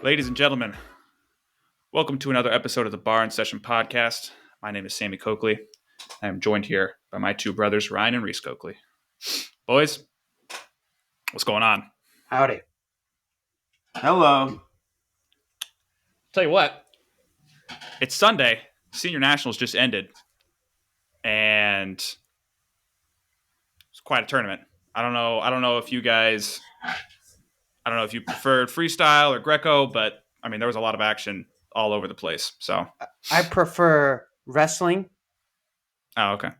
Ladies and gentlemen, welcome to another episode of the Bar and Session podcast. My name is Sammy Coakley. I am joined here by my two brothers, Ryan and Reese Coakley. Boys, what's going on? Howdy. Hello. Tell you what, it's Sunday. Senior Nationals just ended, and it's quite a tournament. I don't know if you guys, I don't know if you preferred freestyle or Greco, but I mean there was a lot of action all over the place. So I prefer wrestling. Oh, okay.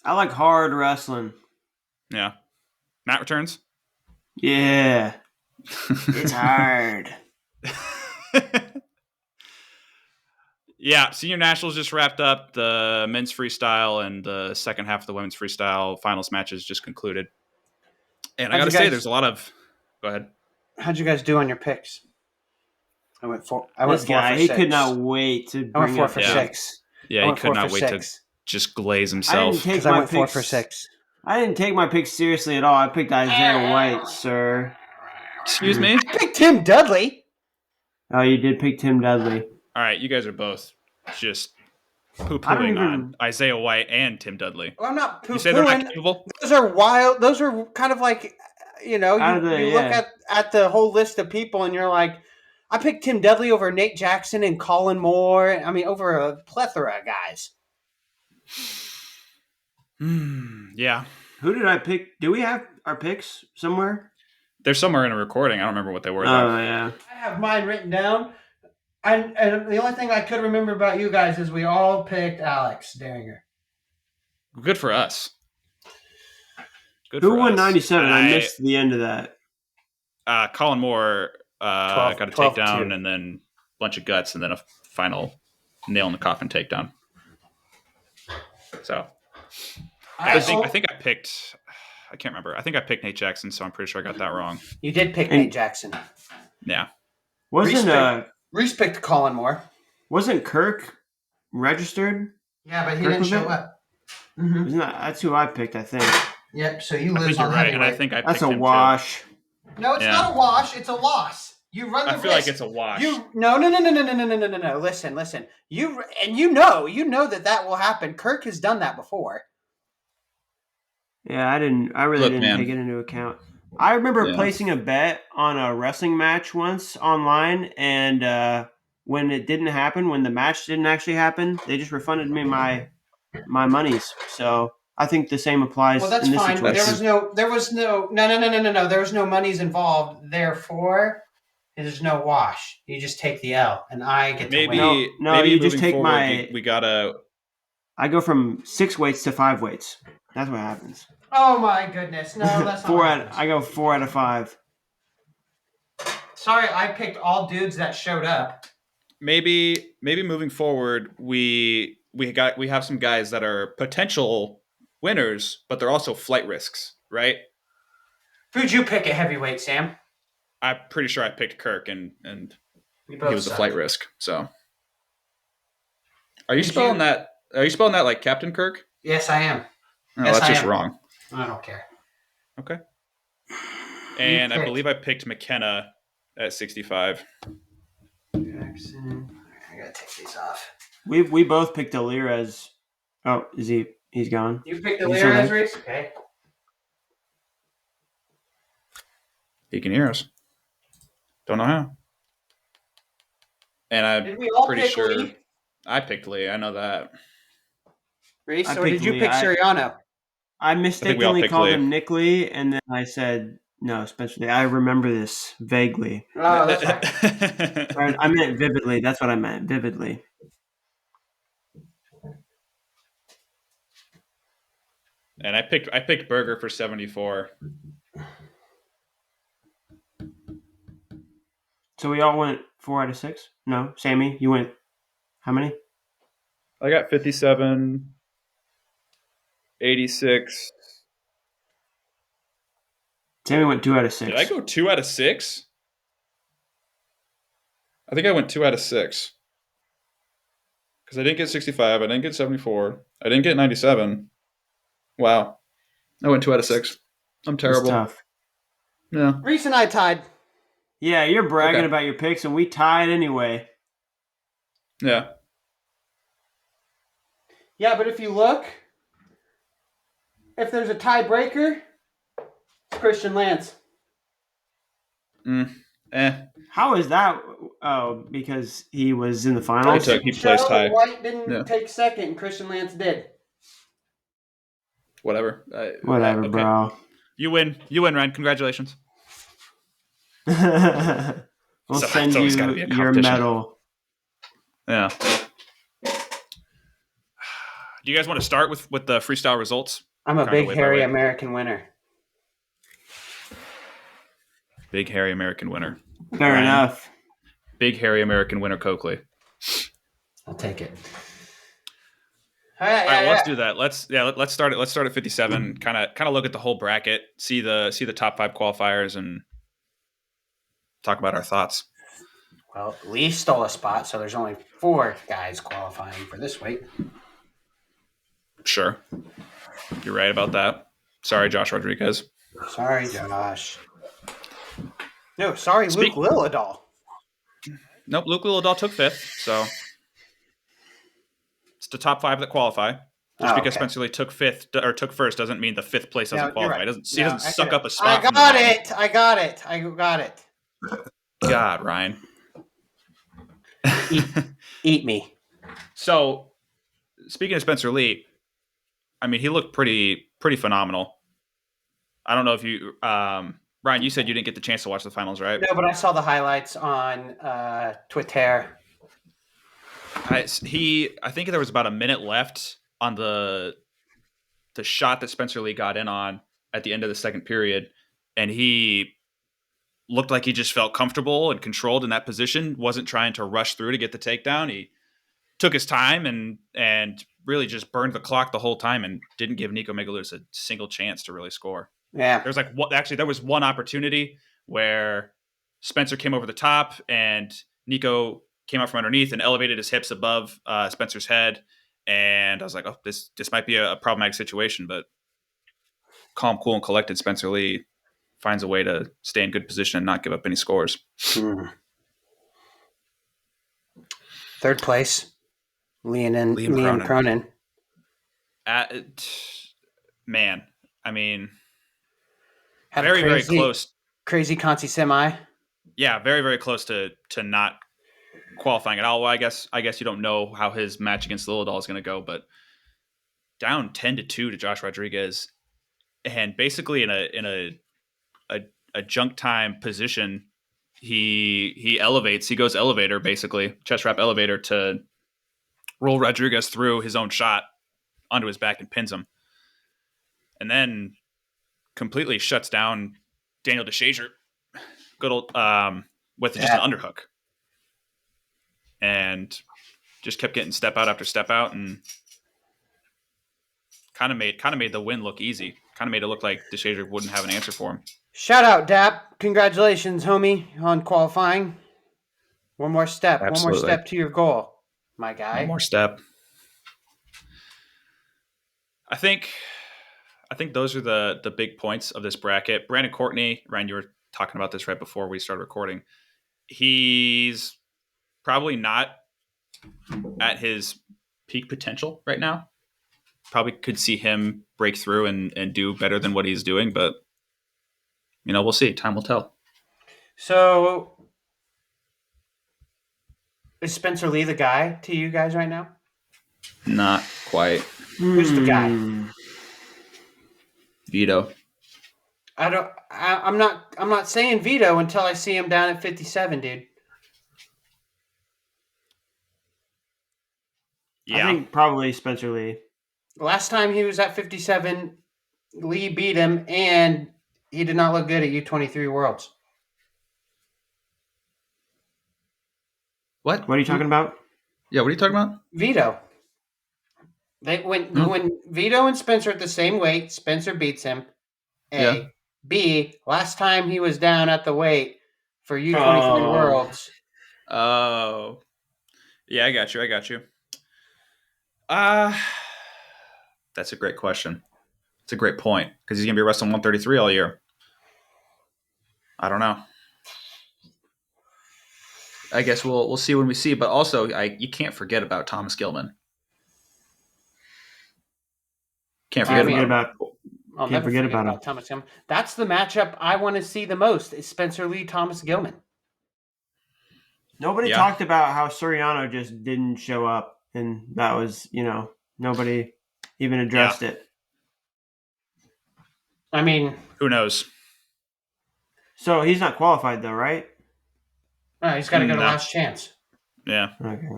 I like hard wrestling. Yeah. Matt returns? Yeah. It's hard. Yeah, Senior Nationals just wrapped up. The men's freestyle and the second half of the women's freestyle finals matches just concluded. And I got to say, there's a lot of... Go ahead. How'd you guys do on your picks? I went four This guy, for he 6. could not wait to I went bring 4 up for Yeah. 6. Yeah, he could not wait to just glaze I himself. didn't take Because I my went 4 picks. for 6. I didn't take my picks seriously at all. I picked Isaiah White, sir. Excuse me? I picked Tim Dudley. Oh, you did pick Tim Dudley. All right, you guys are both just I don't poo-pooing even- on Isaiah White and Tim Dudley. Well, I'm not You say they're not poo-pooing. capable? Those are wild. Those are kind of like, you know, Out of you the- look yeah. at the whole list of people and you're like, I picked Tim Dudley over Nate Jackson and Colin Moore. I mean, over a plethora of guys. Yeah. Who did I pick? Do we have our picks somewhere? They're somewhere in a recording. I don't remember what they were, though. Oh, yeah. I have mine written down. And the only thing I could remember about you guys is we all picked Alex Daringer. Good for us. Good Who for won us. 97? And I missed the end of that. Colin Moore 12 got a 12-2. takedown and then a bunch of guts and then a final nail in the coffin takedown. So I think I picked. I can't remember. I think I picked Nate Jackson, so I'm pretty sure I got that wrong. You did pick And- Nate Jackson. Yeah. Reese picked Colin Moore. Wasn't Kirk registered? Yeah, but he Kirk didn't was show it? up. Mm-hmm. That's who I picked, I think. Yep, so you I lose think you're on right, and I heavyweight. think I picked That's a him, too. wash. No, it's Yeah. not a wash. It's a loss. You run the I risk. feel like it's a wash. No. Listen. You know that will happen. Kirk has done that before. Yeah, I really Look, didn't man. take it into account. I remember Yeah. placing a bet on a wrestling match once online, and when it didn't happen, when the match didn't actually happen, they just refunded me my monies. So I think the same applies Well, that's in this fine. situation. There was no. There was no monies involved. Therefore, there's no wash. You just take the L, and I get to Maybe, win. No, maybe you just moving take forward, my- we gotta. I go from 6 weights to 5 weights. That's what happens. Oh my goodness! No, that's not. I go 4 out of 5. Sorry, I picked all dudes that showed up. Maybe moving forward, we have some guys that are potential winners, but they're also flight risks, right? Who'd you pick at heavyweight, Sam? I'm pretty sure I picked Kirk, and We he both was a suck. flight risk. So, are you Did spelling you- that? Are you spelling that like Captain Kirk? Yes, I am. No, Yes, that's I just am. wrong. I don't care. Okay. And I picked- believe I picked McKenna at 65. Jackson. I gotta take these off. We both picked Alirez. Oh, he's gone. You picked the You still Lira there? Reese? Okay. He can hear us. Don't know how. And I'm Did we all pretty pick sure Lee? I picked Lee. I know that. Reese, I or did picked you Lee. pick I- Siriano? I we all mistakenly picked called Lee. him Nick Lee, and then I said no, especially. I remember this vaguely. Oh, that's fine. Or, I meant vividly. That's what I meant. Vividly. And I picked Burger for 74. So we all went 4 out of 6? No, Sammy, you went how many? I got 57, 86. Sammy went 2 out of 6. Did I go 2 out of 6? I think I went 2 out of 6. Because I didn't get 65. I didn't get 74. I didn't get 97. Wow. I went 2 out of 6. I'm It's terrible. tough. Yeah. Reese and I tied. Yeah, you're bragging Okay. about your picks, and we tied anyway. Yeah. Yeah, but if you look, if there's a tiebreaker, it's Christian Lance. Eh. How is that? Oh, because he was in the He finals. took- Didn't placed show high. that White didn't Yeah. take second, and Christian Lance did. Whatever. Whatever, okay. bro. You win, Ryan. Congratulations. We'll So send it's always gotta you be a your competition. medal. Yeah. Do you guys want to start with the freestyle results? I'm a Kinda big way by hairy way. American winner. Big hairy American winner. Fair Ryan. enough. Big hairy American winner Coakley. I'll take it. All right, let's do that. Let's start it. Let's start at 57. Kind of look at the whole bracket, see the top 5 qualifiers, and talk about our thoughts. Well, Lee stole a spot, so there's only 4 guys qualifying for this weight. Sure, you're right about that. Sorry, Josh Rodriguez. Sorry, Josh. No, sorry, Speak- Luke Lilladall. Nope, Luke Lilladall took 5th, so it's the top 5 that qualify. Just because Spencer Lee took 5th or took 1st doesn't mean the 5th place doesn't qualify. Right. He doesn't suck up a spot. I got it. I got it. God, Ryan. Eat me. So, speaking of Spencer Lee, I mean, he looked pretty phenomenal. I don't know if you, Ryan, you said you didn't get the chance to watch the finals, right? No, but I saw the highlights on Twitter. I think there was about a minute left on the shot that Spencer Lee got in on at the end of the second period, and he looked like he just felt comfortable and controlled in that position. Wasn't trying to rush through to get the takedown. He took his time and really just burned the clock the whole time and didn't give Nico Megaludis a single chance to really score. Yeah. There was one opportunity where Spencer came over the top and Nico came out from underneath and elevated his hips above Spencer's head. And I was like, oh, this might be a problematic situation, but calm, cool, and collected Spencer Lee finds a way to stay in good position and not give up any scores. Third place, Liam Cronin. Man, I mean, Had very, very close. Crazy Conti semi. Yeah, very, very close to not qualifying at all. Well, I guess you don't know how his match against Lilladall is going to go, but down 10-2 to Josh Rodriguez, and basically in a junk time position, he elevates. He goes elevator, basically chest wrap elevator to roll Rodriguez through his own shot onto his back and pins him, and then completely shuts down Daniel DeShazer. Good old with just an underhook. And just kept getting step out after step out, and kind of made the win look easy. Kind of made it look like DeShazer wouldn't have an answer for him. Shout out, Dap! Congratulations, homie, on qualifying. One more step. Absolutely. One more step to your goal, my guy. One more step. I think those are the big points of this bracket. Brandon Courtney, Ryan, you were talking about this right before we started recording. He's probably not at his peak potential right now. Probably could see him break through and do better than what he's doing, but we'll see. Time will tell. So, is Spencer Lee the guy to you guys right now? Not quite. Who's the guy? Vito. I'm not saying Vito until I see him down at 57, dude. Yeah. I think probably Spencer Lee. Last time he was at 57, Lee beat him, and he did not look good at U23 Worlds. What? What are you talking about? Yeah, what are you talking about? Vito. When Vito and Spencer are at the same weight, Spencer beats him. A. Yeah. B. Last time he was down at the weight for U23 Worlds. Oh. Yeah, I got you. That's a great question. It's a great point because he's going to be wrestling 133 all year. I don't know. I guess we'll see when we see. But also, you can't forget about Thomas Gilman. Can't I forget mean, about him. I'll Can't never forget forget about about Thomas Gilman. That's the matchup I want to see the most is Spencer Lee, Thomas Gilman. Nobody Yeah. talked about how Soriano just didn't show up, and that was, nobody even addressed it. I mean, Who knows? So he's not qualified though, right? he's got to go to No. last chance. Yeah. Okay.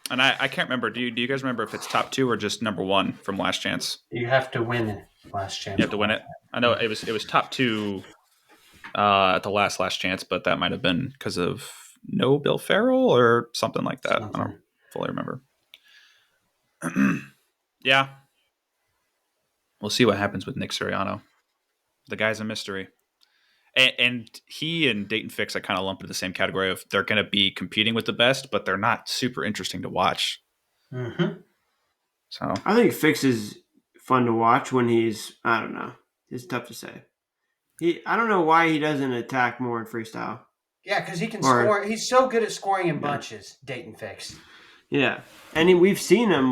And I can't remember. Do you guys remember if it's top 2 or just number 1 from last chance? You have to win last chance. You have to win it. I know it was top 2 at the last chance, but that might have been because of no Bill Farrell or something like that. I don't fully remember. Yeah. We'll see what happens with Nick Sirianno. The guy's a mystery. And he and Dayton Fix, I kind of lump into the same category of they're going to be competing with the best, but they're not super interesting to watch. Mm-hmm. So I think Fix is fun to watch when I don't know. It's tough to say. I don't know why he doesn't attack more in freestyle. Yeah, because he can Or- score. He's so good at scoring in Yeah. bunches. Dayton Fix. Yeah. And we've seen him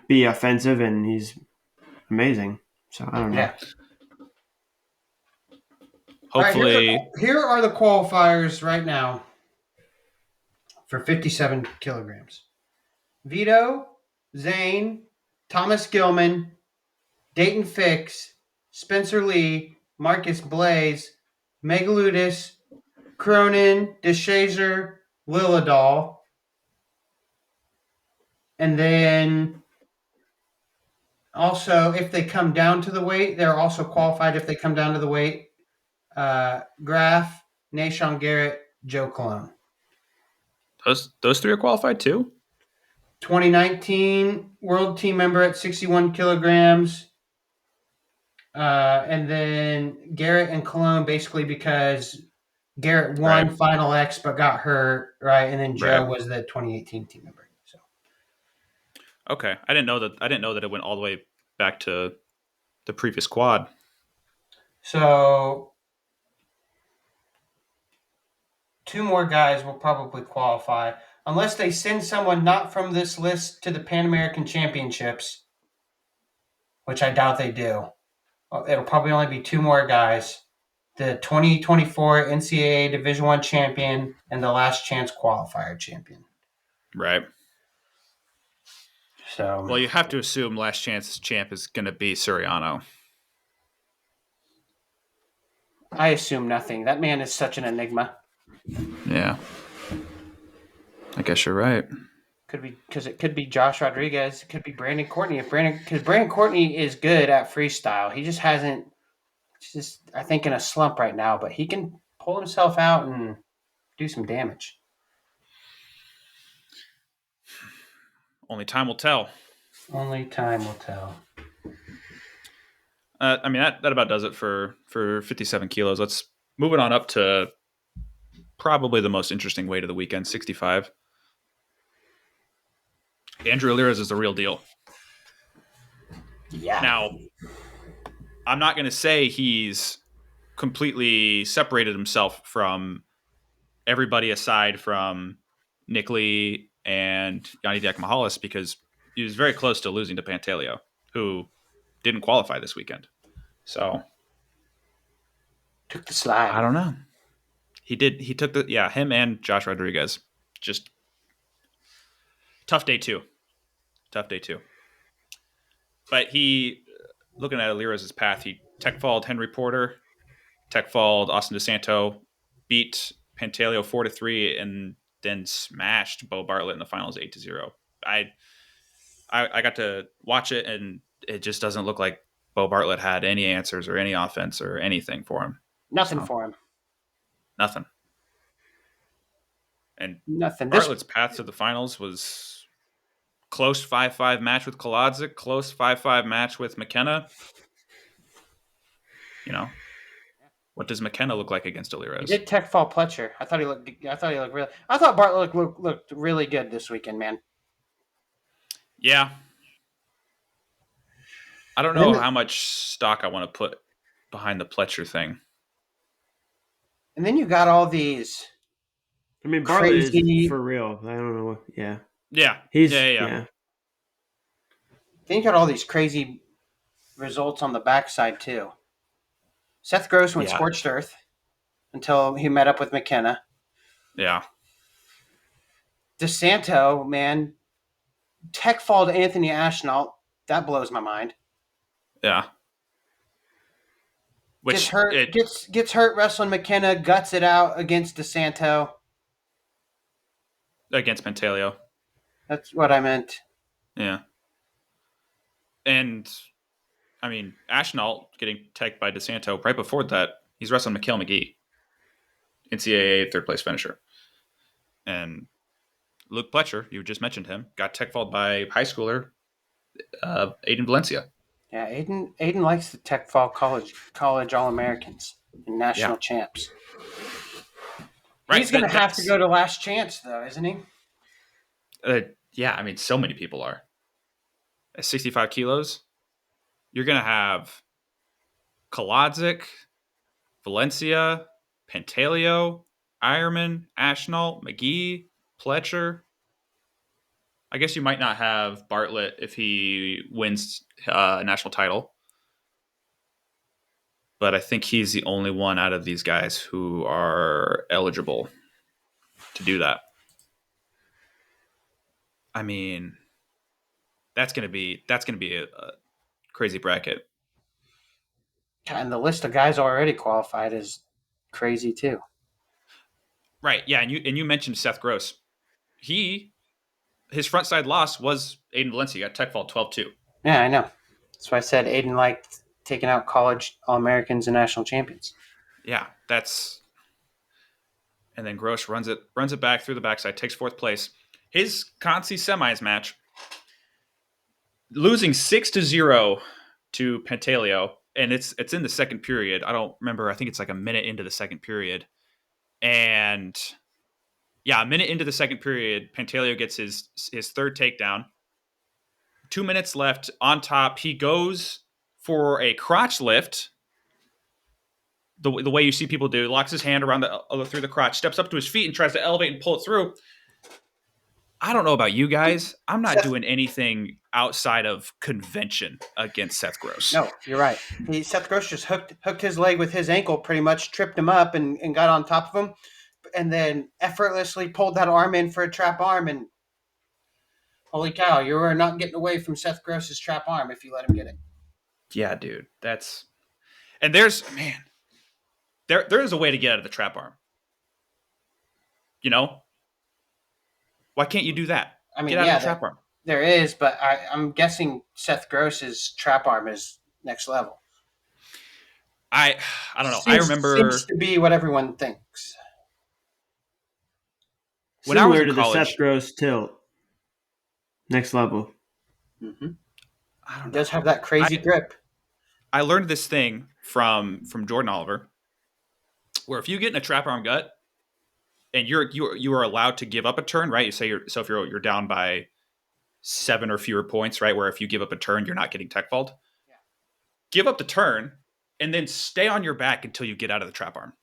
be offensive, and he's amazing. So I don't know. Yeah. hopefully, All right, here are the qualifiers right now for 57 kilograms. Vito, Zane, Thomas Gilman, Dayton Fix, Spencer Lee, Marcus Blaze, Megaludis, Cronin, DeShazer, Lilladal. And then also, if they come down to the weight, they're also qualified if they come down to the weight. Graf, Nashon Garrett, Joe Cologne. those 3 are qualified too. 2019 world team member at 61 kilograms. And then Garrett and Cologne basically because Garrett won Right. Final X but got hurt, right? And then Joe Right. was the 2018 team member. So Okay, I didn't know that it went all the way back to the previous quad. So 2 more guys will probably qualify unless they send someone not from this list to the Pan American Championships, which I doubt they do. It'll probably only be 2 more guys. The 2024 NCAA Division I champion and the last chance qualifier champion. Right. So Well, you have to assume last chance champ is going to be Suriano. I assume nothing. That man is such an enigma. Yeah. I guess you're right. Could be because it could be Josh Rodriguez. It could be Brandon Courtney. Because Brandon Courtney is good at freestyle. He just hasn't. He's just I think in a slump right now, but he can pull himself out and do some damage. Only time will tell. Only time will tell. I mean, that about does it for 57 kilos. Let's move it on up to probably the most interesting weight of the weekend, 65. Andrew Alirez is the real deal. Yeah. Now, I'm not going to say he's completely separated himself from everybody aside from Nick Lee and Yanni Diakmahalis because he was very close to losing to Pantaleo, who didn't qualify this weekend. So Took the slide. I don't know. He did. He took him and Josh Rodriguez. Just tough day two. But looking at Alirez's path, he tech-falled Henry Porter, tech-falled Austin DeSanto, beat Pantaleo 4-3, and then smashed Bo Bartlett in the finals 8-0. I got to watch it, and it just doesn't look like Bo Bartlett had any answers or any offense or anything for him. Nothing So, for him. Nothing. And Nothing. Bartlett's path to the finals was close 5-5 match with Kolodzik, close 5-5 match with McKenna. You know, what does McKenna look like against Alirez? He did tech fall Pletcher. I thought he looked really. I thought Bartlett looked really good this weekend, man. Yeah. I don't know how much stock I want to put behind the Pletcher thing. And then you got all these I mean, Bartlett is crazy. for real. I don't know. Yeah, Yeah. he's Yeah. yeah. Then you got all these crazy results on the backside too. Seth Gross went Yeah. scorched earth until he met up with McKenna. Yeah. DeSanto, man, tech fall to Anthony Ashnault. That blows my mind. Yeah. Gets Which hurt. it Gets hurt wrestling McKenna. Guts it out against DeSanto. against Pantaleo. That's what I meant. Yeah. And I mean, Ashnault getting tagged by DeSanto right before that, he's wrestling Mikhail McGee, NCAA third place finisher. And Luke Pletcher, you just mentioned him, got tech followed by high schooler Aiden Valencia. Yeah, Aiden likes the tech fall college All Americans and national Yeah. champs. Right. He's going to have to that's- go to last chance though, isn't he? Yeah, I mean, so many people are. At 65 kilos, you're going to have Kolodzik, Valencia, Pantaleo, Ironman, Ashnault, McGee, Pletcher. I guess you might not have Bartlett if he wins a national title. But I think he's the only one out of these guys who are eligible to do that. I mean, that's gonna be a crazy bracket. And the list of guys already qualified is crazy too. Right. Yeah, and you mentioned Seth Gross. His front side loss was Aiden Valencia. He got tech fall 12-2. Yeah, I know. That's why I said Aiden liked taking out college All Americans and national champions. Yeah, and then Gross runs it back through the backside, takes fourth place. His Conci semis match, losing 6-0 to Pantaleo, and it's in the second period. I don't remember. I think it's like a minute into the second period. And yeah, a minute into the second period, Pantaleo gets his third takedown. 2 minutes left on top. He goes for a crotch lift. The way you see people do, locks his hand around through the crotch, steps up to his feet and tries to elevate and pull it through. I don't know about you guys. I'm not doing anything outside of convention against Seth Gross. No, you're right. Seth Gross just hooked his leg with his ankle, pretty much tripped him up and got on top of him, and then effortlessly pulled that arm in for a trap arm. And holy cow, you are not getting away from Seth Gross's trap arm if you let him get it. Yeah, dude. There is a way to get out of the trap arm. You know? Why can't you do that? I mean, Get out yeah, of the trap arm. there is, but I'm guessing Seth Gross's trap arm is next level. I don't know. I remember seems to be what everyone thinks. when I was Similar in to the college, Seth Gross tilt. Next level. Mm-hmm. I don't He know. does have that crazy grip. I learned this thing from Jordan Oliver, where if you get in a trap arm gut and you are allowed to give up a turn, right? You say if you're down by 7 or fewer points, right? Where if you give up a turn, you're not getting tech fault. Yeah. Give up the turn and then stay on your back until you get out of the trap arm.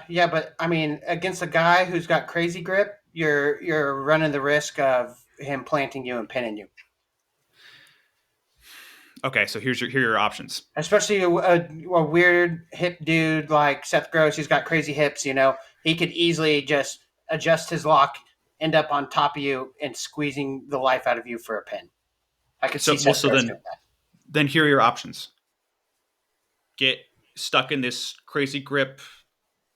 Yeah, but I mean, against a guy who's got crazy grip, you're running the risk of him planting you and pinning you. Okay, so here are your options. Especially a weird hip dude like Seth Gross, who's got crazy hips. You know, he could easily just adjust his lock, end up on top of you, and squeezing the life out of you for a pin. I could see Seth Gross doing that. Then here are your options. Get stuck in this crazy grip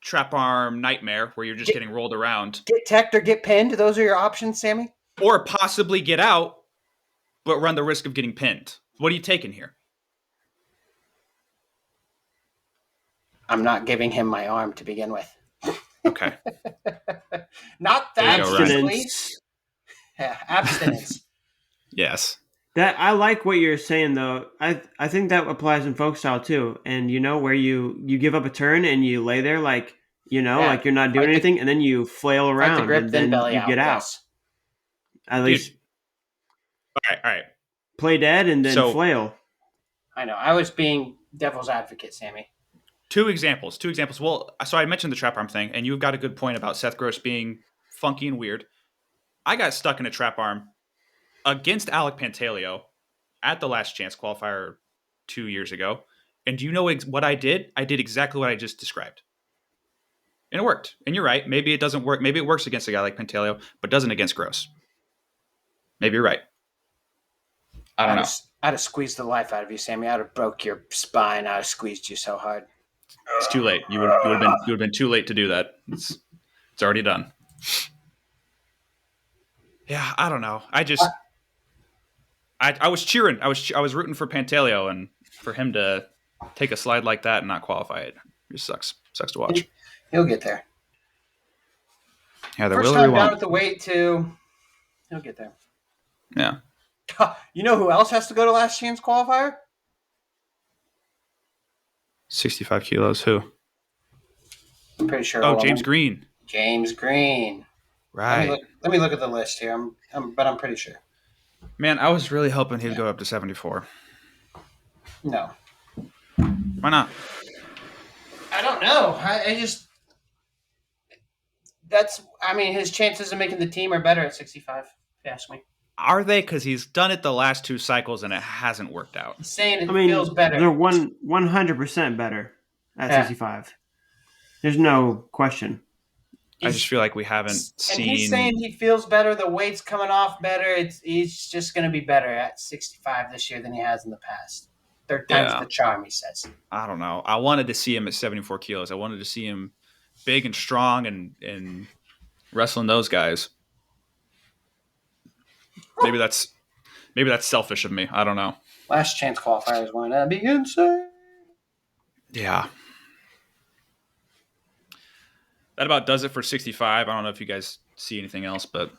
trap arm nightmare where you're just getting rolled around. Get teched or get pinned. Those are your options, Sammy. Or possibly get out, but run the risk of getting pinned. What are you taking here? I'm not giving him my arm to begin with. Okay. Not There that, you go, Ryan. please. Yeah, abstinence. Yes. That I like what you're saying though. I think that applies in folk style too. And you know where you give up a turn and you lay there like like you're not doing anything, and then you flail around the grip, and then belly you get out. Yes. At least All right. play dead and then So- flail. I know. I was being devil's advocate, Sammy. Two examples. Well, so I mentioned the trap arm thing, and you've got a good point about Seth Gross being funky and weird. I got stuck in a trap arm against Alec Pantaleo at the Last Chance qualifier 2 years ago. And do you know what I did? I did exactly what I just described. And it worked. And you're right. Maybe it doesn't work. Maybe it works against a guy like Pantaleo, but doesn't against Gross. Maybe you're right. I don't know. I'd have squeezed the life out of you, Sammy. I'd have broke your spine. I'd have squeezed you so hard. It's too late. You would have been too late to do that. It's already done. Yeah, I don't know. I was cheering. I was rooting for Pantaleo, and for him to take a slide like that and not qualify it just sucks. Sucks to watch. He'll get there. Yeah, there First will or time down won't. at the weight too. He'll get there. Yeah. You know who else has to go to Last Chance qualifier? 65 kilos. Who? I'm pretty sure. Oh, James Green. James Green. Right. Let me look at the list here. But I'm pretty sure. Man, I was really hoping he'd go up to 74. No. Why not? I don't know. I just his chances of making the team are better at 65, if you ask me. Are they? Because he's done it the last 2 cycles and it hasn't worked out. He's saying it I mean, feels better. they're 100% better at 65. There's no question. I just feel like we haven't seen. And he's saying he feels better. The weight's coming off better. He's just going to be better at 65 this year than he has in the past. Third time's the charm, he says. I don't know. I wanted to see him at 74 kilos. I wanted to see him big and strong and wrestling those guys. Maybe that's selfish of me. I don't know. Last Chance qualifiers want to be insane. Yeah. That about does it for 65. I don't know if you guys see anything else, but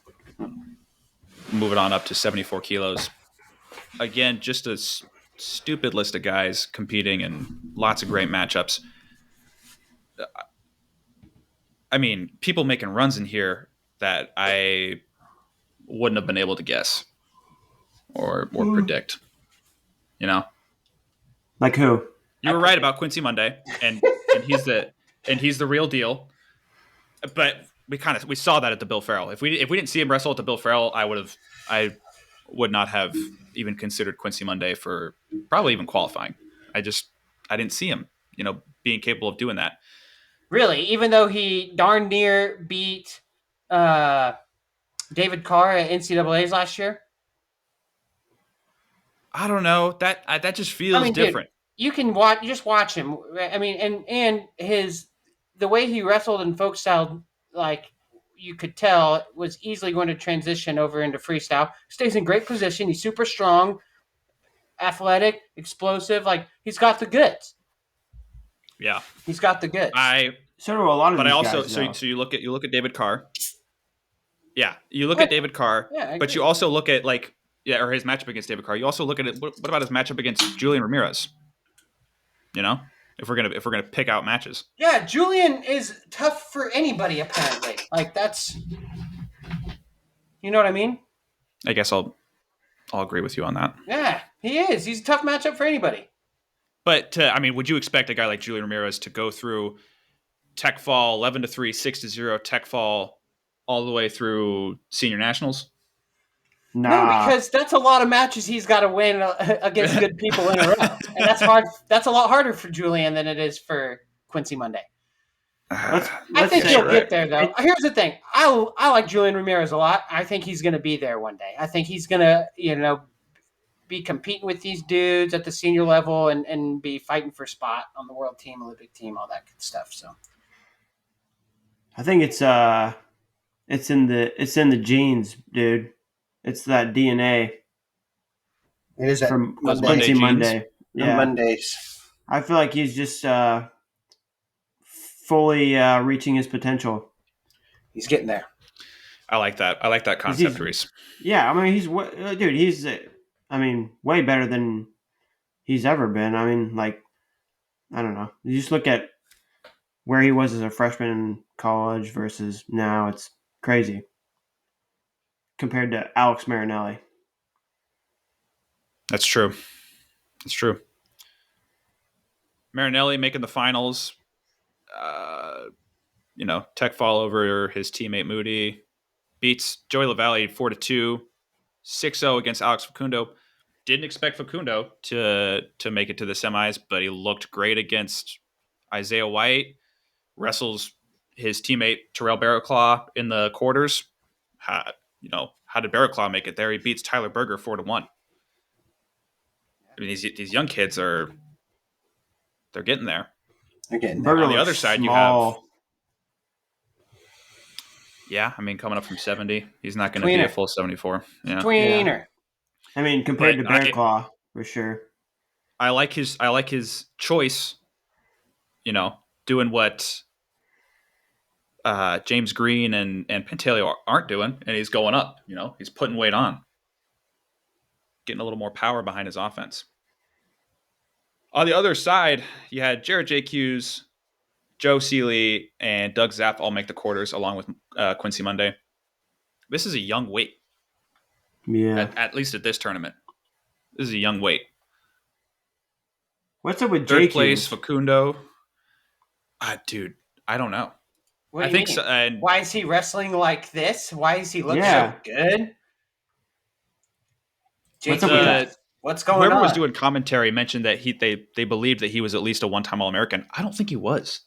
moving on up to 74 kilos. Again, just a stupid list of guys competing and lots of great matchups. I mean, people making runs in here that I wouldn't have been able to guess or predict. You know? Like who? You were right about Quincy Monday, and he's the real deal. But we saw that at the Bill Farrell. If we didn't see him wrestle at the Bill Farrell, I would not have even considered Quincy Monday for probably even qualifying. I didn't see him, being capable of doing that. Really, even though he darn near beat David Carr at NCAA's last year. I don't know. That just feels different. Dude, you can just watch him. I mean, and the way he wrestled in folk style, like you could tell, was easily going to transition over into freestyle. Stays in great position. He's super strong, athletic, explosive. Like he's got the goods. Yeah, he's got the goods. So do a lot of. But these I also guys, so you look at David Carr. Yeah, you look at David Carr, but you also look at or his matchup against David Carr. You also look at it. What about his matchup against Julian Ramirez? If we're gonna pick out matches. Yeah, Julian is tough for anybody apparently. Like that's, you know what I mean? I guess I'll agree with you on that. Yeah, he is. He's a tough matchup for anybody. But would you expect a guy like Julian Ramirez to go through Tech Fall 11-3, 6-0 Tech Fall all the way through Senior Nationals? Nah. No, because that's a lot of matches he's got to win against good people in a row, and that's hard. That's a lot harder for Julian than it is for Quincy Monday. I think he'll get there, though. Here's the thing: I like Julian Ramirez a lot. I think he's going to be there one day. I think he's going to, be competing with these dudes at the senior level and be fighting for a spot on the world team, Olympic team, all that good stuff. So, I think it's in the genes, dude. It's that DNA. it is from Monday Monday. Yeah, Mondays. I feel like he's just fully reaching his potential. He's getting there. I like that. I like that concept, Reese. Yeah, he's way better than he's ever been. I don't know. You just look at where he was as a freshman in college versus now. It's crazy compared to Alex Marinelli. That's true. That's true. Marinelli making the finals. Tech Fall over his teammate Moody. beats Joey LaValle 4-2, 6-0 against Alex Facundo. Didn't expect Facundo to make it to the semis, but he looked great against Isaiah White. Wrestles his teammate Terrell Barraclaw in the quarters. How did Barraclaw make it there? He beats Tyler Berger 4-1. I mean, these young kids they're getting there. They're getting Berger On the looks other side, small. you have coming up from 70, he's not going to be a full 74. Yeah, Tweener. I mean, compared But to Bear Claw, for sure. I like his choice. Doing what James Green and Pantaleo aren't doing, and he's going up. He's putting weight on, getting a little more power behind his offense. On the other side, you had Jared JQs, Joe Seeley, and Doug Zapp all make the quarters, along with Quincy Monday. This is a young weight. Yeah. At least at this tournament. This is a young weight. What's up with Third JQ? place, Facundo. Dude, I don't know. What do I you think mean? so. And Why is he wrestling like this? Why is he look Yeah. so good? What's up with JT, that? what's going whoever on? was doing commentary mentioned that they believed that he was at least a one-time All-American. I don't think he was.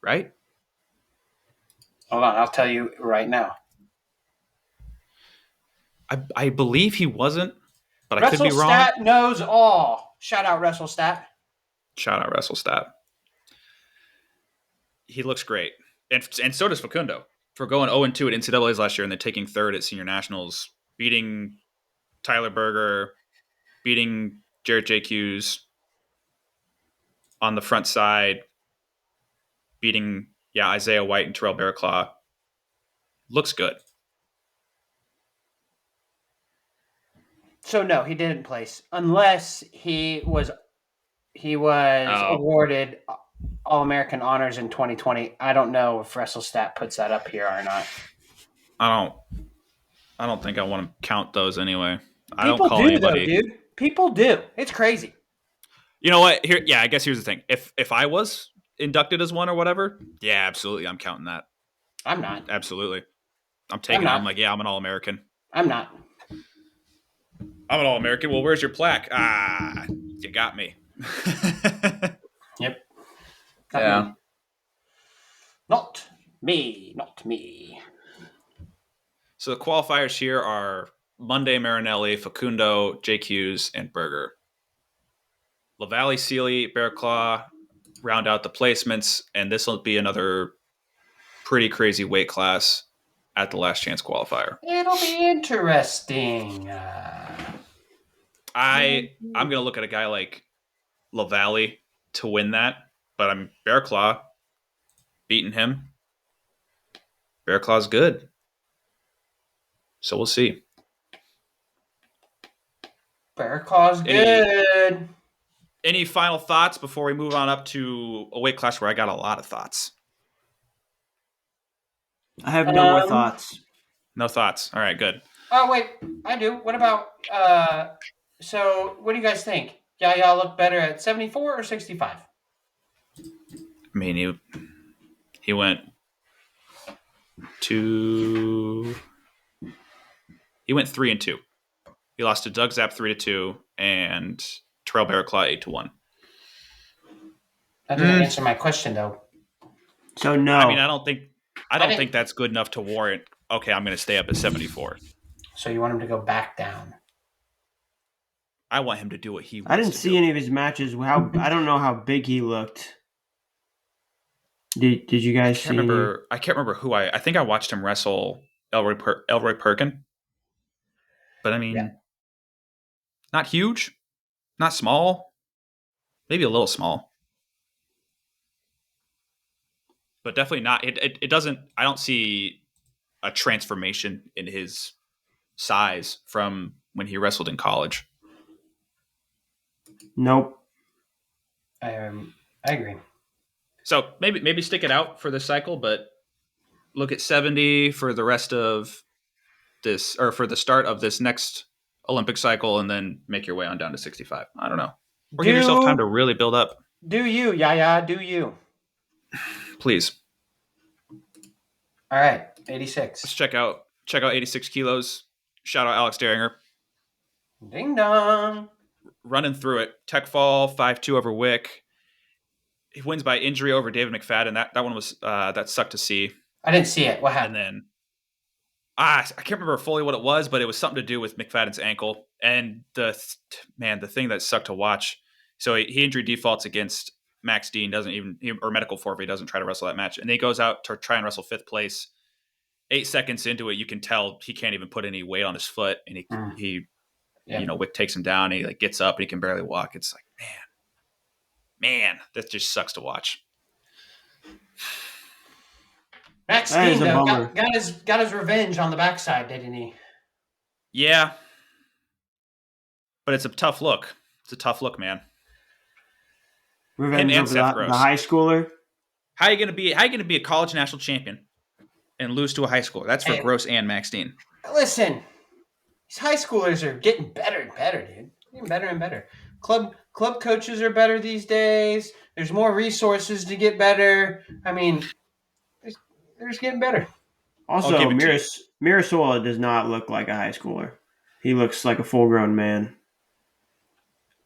Right? Hold on, I'll tell you right now. I believe he wasn't, but I could be wrong. WrestleStat knows all. Shout out WrestleStat. Shout out WrestleStat. He looks great. And so does Facundo. For going 0-2 at NCAAs last year and then taking third at Senior Nationals, beating Tyler Berger, beating Jarrett JQs on the front side, beating Isaiah White and Terrell Barraclaw. Looks good. So no, he didn't place unless he was awarded All-American honors in 2020. I don't know if WrestleStat puts that up here or not. I don't think I want to count those anyway. I People don't call do anybody. though, dude. People do. It's crazy. You know what? I guess here's the thing. If I was inducted as one or whatever, yeah, absolutely, I'm counting that. I'm not. Absolutely, I'm taking. I'm like, yeah, I'm an All-American. I'm not. I'm an All-American. Well, where's your plaque? You got me. Yep. Yeah. Not me. Not me. So the qualifiers here are Monday, Marinelli, Facundo, JQs, and Berger. LaValle, Seeley, Barraclaw round out the placements, and this will be another pretty crazy weight class at the last chance qualifier. It'll be interesting. I'm going to look at a guy like LaValle to win that, but I'm Barraclaw beating him. Barraclaw's good. So we'll see. Barraclaw's good. Any final thoughts before we move on up to a weight class where I got a lot of thoughts? I have no more thoughts. No thoughts. All right, good. Oh, wait. I do. What about... so, what do you guys think? Yaya look better at 74 or 65? I mean, he went he went 3-2. He lost to Doug Zapp 3-2 and Terrell Barraclaw 8-1. That doesn't answer my question, though. So no. I mean, I don't think that's good enough to warrant. Okay, I'm going to stay up at 74. So you want him to go back down? I want him to do what he wants. I didn't see any of his matches. I don't know how big he looked. Did you guys see? I can't remember who I think I watched him wrestle Elroy Perkin. But I mean, not huge, not small, maybe a little small, but definitely not. It doesn't. I don't see a transformation in his size from when he wrestled in college. Nope. I agree. So maybe stick it out for this cycle, but look at 70 for the rest of this, or for the start of this next Olympic cycle, and then make your way on down to 65. I don't know. Or give yourself time to really build up. Do you, Yaya? Do you? Please. All right. 86. Let's check out 86 kilos. Shout out Alex Derringer. Ding dong. Running through it. Tech fall 5-2 over Wick. He wins by injury over David McFadden. That one was that sucked to see. I didn't see it. What And happened? then I can't remember fully what it was, but it was something to do with McFadden's ankle. And the thing that sucked to watch. So he injury defaults against Max Dean, or medical forfeit, he doesn't try to wrestle that match. And then he goes out to try and wrestle 5th place. 8 seconds into it, you can tell he can't even put any weight on his foot, and he Wick takes him down. And he gets up and he can barely walk. It's like, man, that just sucks to watch. Max That is Dean a though, bummer. got his revenge on the backside, didn't he? Yeah, but it's a tough look. It's a tough look, man. Revenge and over Seth the Gross. high schooler. How are you gonna be a college national champion and lose to a high schooler? That's for Hey. Gross and Max Dean. Listen, these high schoolers are getting better and better, dude. Getting better and better. Club coaches are better these days. There's more resources to get better. I mean, they're just getting better. Also, I'll give it to you. Mirasola does not look like a high schooler. He looks like a full-grown man.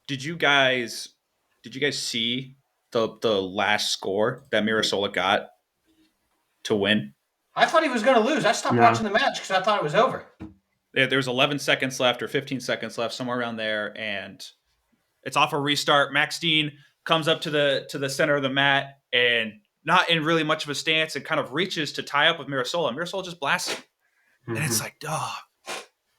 Did you guys see the last score that Mirasola got to win? I thought he was going to lose. I stopped No. watching the match because I thought it was over. There was 11 seconds left or 15 seconds left, somewhere around there, and it's off a restart. Max Dean comes up to the center of the mat and not in really much of a stance and kind of reaches to tie up with Mirasola. Mirasola just blasts him. And it's like, oh,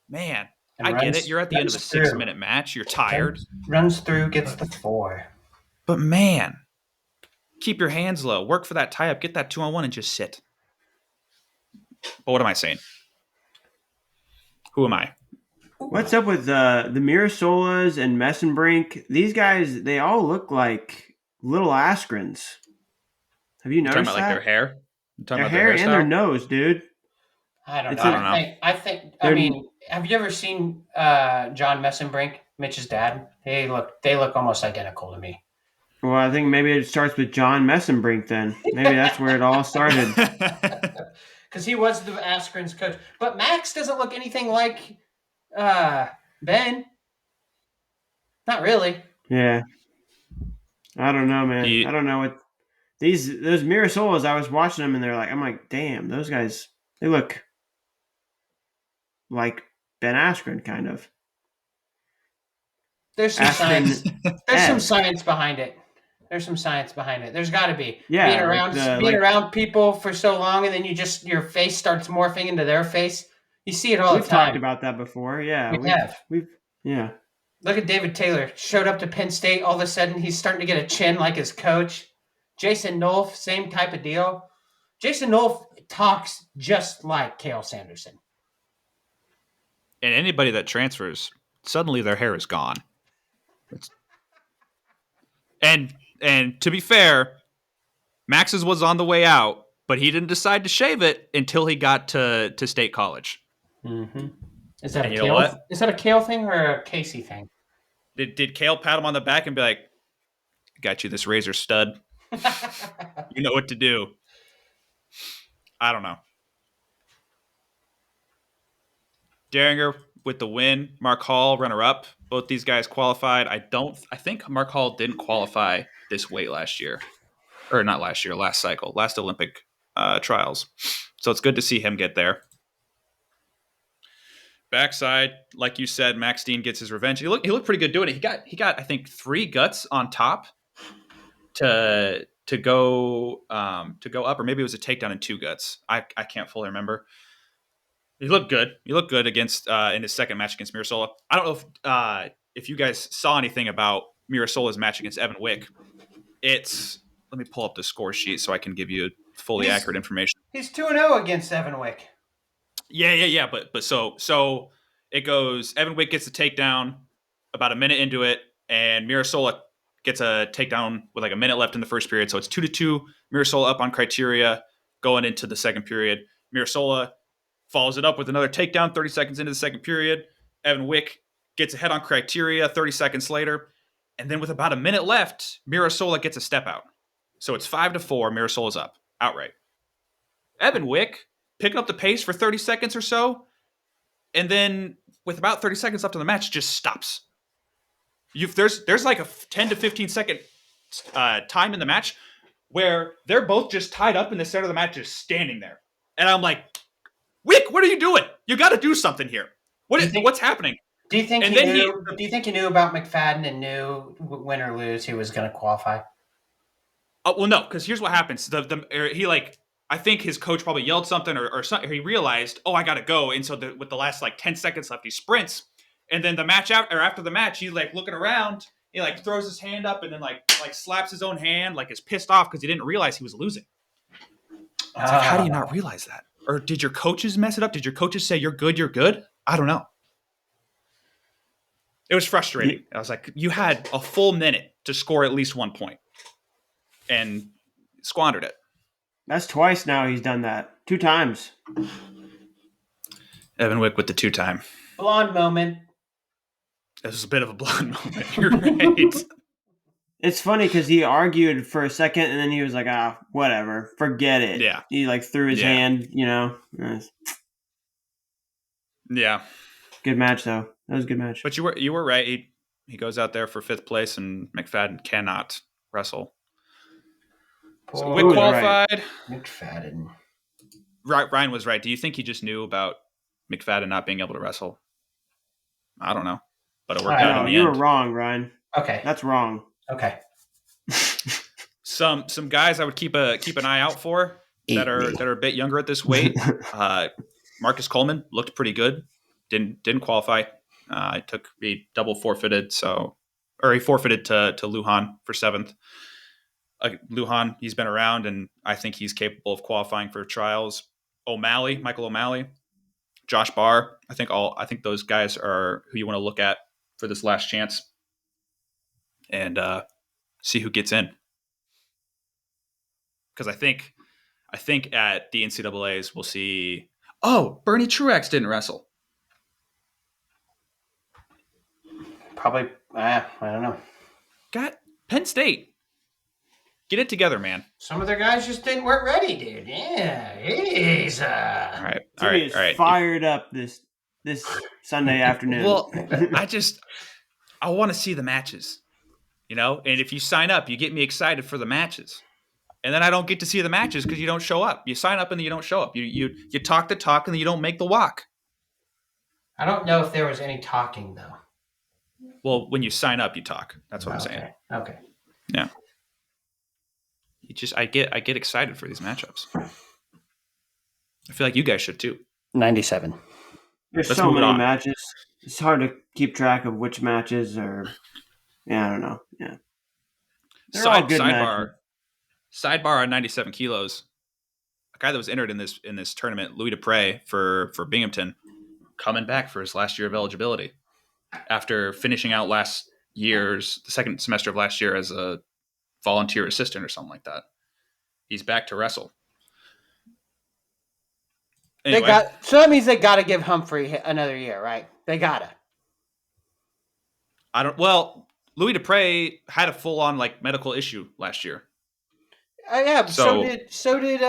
man, And I get runs- it. You're at the end of a runs through. 6-minute match. You're tired. Runs through, gets the 4. But, man, keep your hands low. Work for that tie-up. Get that 2-on-1 and just sit. But what am I saying? Who am I? What's up with the Mirasolas and Messenbrink? These guys, they all look like little Askrens. Have you Talking noticed about like that? their hair? You talking Their about hair and their hairstyle? nose, dude. I don't It's know. a- I They're- mean, have you ever seen John Messenbrink, Mitch's dad? They look almost identical to me. Well, I think maybe it starts with John Messenbrink then. Maybe that's where it all started. Because he was the Askren's coach. But Max doesn't look anything like Ben. Not really. Yeah. I don't know, man. You- I don't know what those Mirasolas, I was watching them and I'm like, damn, those guys, they look like Ben Askren kind of. There's some Askren, science. There's some Ed. science behind it. There's some science behind it. There's got to be. Yeah, being like around the- being like- around people for so long, and then your face starts morphing into their face. You see it all We've the time. talked about that before. Yeah. We have. Yeah. Look at David Taylor. Showed up to Penn State. All of a sudden, he's starting to get a chin like his coach. Jason Nolf, same type of deal. Jason Nolf talks just like Cale Sanderson. And anybody that transfers, suddenly their hair is gone. And to be fair, Max's was on the way out, but he didn't decide to shave it until he got to State College. Mm-hmm. Is that And a you know Cale? what? Is that a Cale thing or a Casey thing? Did Cale pat him on the back and be like, "Got you this razor stud. You know what to do." I don't know. Derringer with the win. Mark Hall, runner-up. Both these guys qualified. I think Mark Hall didn't qualify this weight last year. Or not last year, last cycle. Last Olympic trials. So it's good to see him get there. Backside, like you said, Max Dean gets his revenge. He looked pretty good doing it. He got I think 3 guts on top to go up, or maybe it was a takedown and 2 guts. I can't fully remember. He looked good. He looked good against in his second match against Mirasola. I don't know if you guys saw anything about Mirasola's match against Evan Wick. Let me pull up the score sheet so I can give you fully accurate information. He's 2-0 against Evan Wick. Yeah. But so it goes. Evan Wick gets the takedown about a minute into it, and Mirasola gets a takedown with like a minute left in the first period. So it's 2-2. Mirasola up on criteria going into the second period. Mirasola follows it up with another takedown 30 seconds into the second period. Evan Wick gets ahead on criteria 30 seconds later. And then with about a minute left, Mirasola gets a step out. So it's 5-4. Mirasola's up outright. Evan Wick picking up the pace for 30 seconds or so, and then with about 30 seconds left in the match, just stops. There's like a 10 to 15 second time in the match where they're both just tied up in the center of the match, just standing there. And I'm like, Wick, what are you doing? You got to do something here. What's happening? Do you think And he then knew? Do you think he knew about McFadden and knew win or lose he was going to qualify? Well, no, because here's what happens. I think his coach probably yelled something or something. He realized, I got to go. And so with the last like 10 seconds left, he sprints. And then after the match, he's like looking around. He like throws his hand up and then like slaps his own hand, like is pissed off because he didn't realize he was losing. It's like, how do you not realize that? Or did your coaches mess it up? Did your coaches say you're good? You're good? I don't know. It was frustrating. I was like, you had a full minute to score at least 1 point and squandered it. That's twice now he's done that. 2 times. Evan Wick with the 2-time. Blonde moment. It was a bit of a blonde moment. You're right. It's funny because he argued for a second and then he was like, whatever, forget it. Yeah. He like threw his hand, Yeah. Good match though. That was a good match. But you were right. He goes out there for 5th place and McFadden cannot wrestle. So Wick qualified. Right. McFadden. Ryan was right. Do you think he just knew about McFadden not being able to wrestle? I don't know. But it worked out in the end. You were wrong, Ryan. Okay. That's wrong. Okay. Some guys I would keep an eye out for that are a bit younger at this weight. Marcus Coleman looked pretty good. Didn't qualify. He double forfeited. He forfeited to Lujan for 7th. Lujan, he's been around, and I think he's capable of qualifying for trials. Michael O'Malley, Josh Barr. I think those guys are who you want to look at for this last chance, and see who gets in. Because I think at the NCAA's we'll see. Oh, Bernie Truex didn't wrestle. Probably. I don't know. Got Penn State. Get it together, man. Some of their guys just weren't ready, dude. Yeah, he's all right. Jimmy is fired up this Sunday afternoon. Well, I want to see the matches, and if you sign up, you get me excited for the matches, and then I don't get to see the matches because you don't show up. You sign up and then you don't show up. You talk the talk and then you don't make the walk. I don't know if there was any talking though. Well, when you sign up, you talk. That's what I'm saying. Okay. Yeah. I get excited for these matchups. I feel like you guys should too. 97. There's so many matches. It's hard to keep track of which matches are. Yeah, I don't know. Yeah. They're all good matches. Sidebar on 97 kilos. A guy that was entered in this tournament, Louis Dupre for Binghamton, coming back for his last year of eligibility after finishing out the second semester of last year as a volunteer assistant or something like that. He's back to wrestle. Anyway. So that means they got to give Humphrey another year, right? They gotta. Louis Dupre had a full on medical issue last year. Yeah, but so did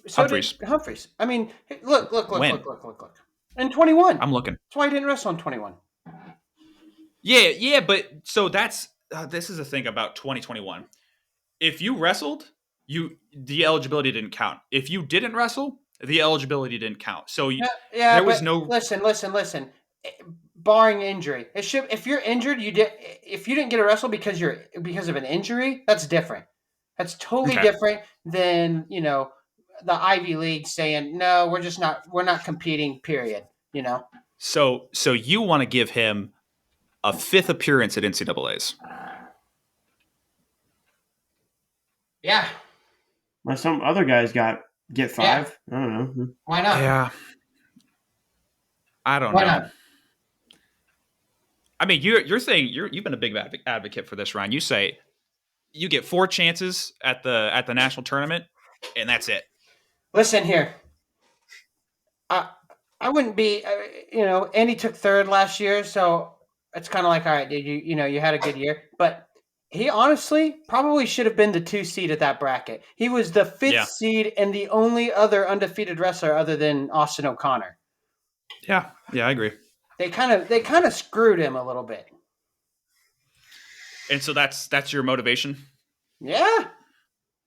Humphreys. I mean, look. In 21. I'm looking. That's why he didn't wrestle in 21. Yeah, but so that's this is the thing about 2021. If you wrestled, the eligibility didn't count. If you didn't wrestle, the eligibility didn't count. So there was no. Listen. Barring injury, if you're injured, if you didn't get a wrestle because of an injury, that's different. That's totally different than the Ivy League saying no, we're not competing. Period. So you want to give him a 5th appearance at NCAA's? Yeah. Well, some other guys get 5. Yeah. I don't know. Why not? Yeah. I don't know. Not? I mean, you're saying you've been a big advocate for this, Ryan. You say you get 4 chances at the national tournament, and that's it. Listen here. I wouldn't be, Andy took 3rd last year, so it's kind of like, all right, dude, you had a good year. But He honestly probably should have been the 2 seed at that bracket. He was the 5th Yeah. seed and the only other undefeated wrestler other than Austin O'Connor. Yeah, I agree. They kind of screwed him a little bit. And so that's your motivation. Yeah,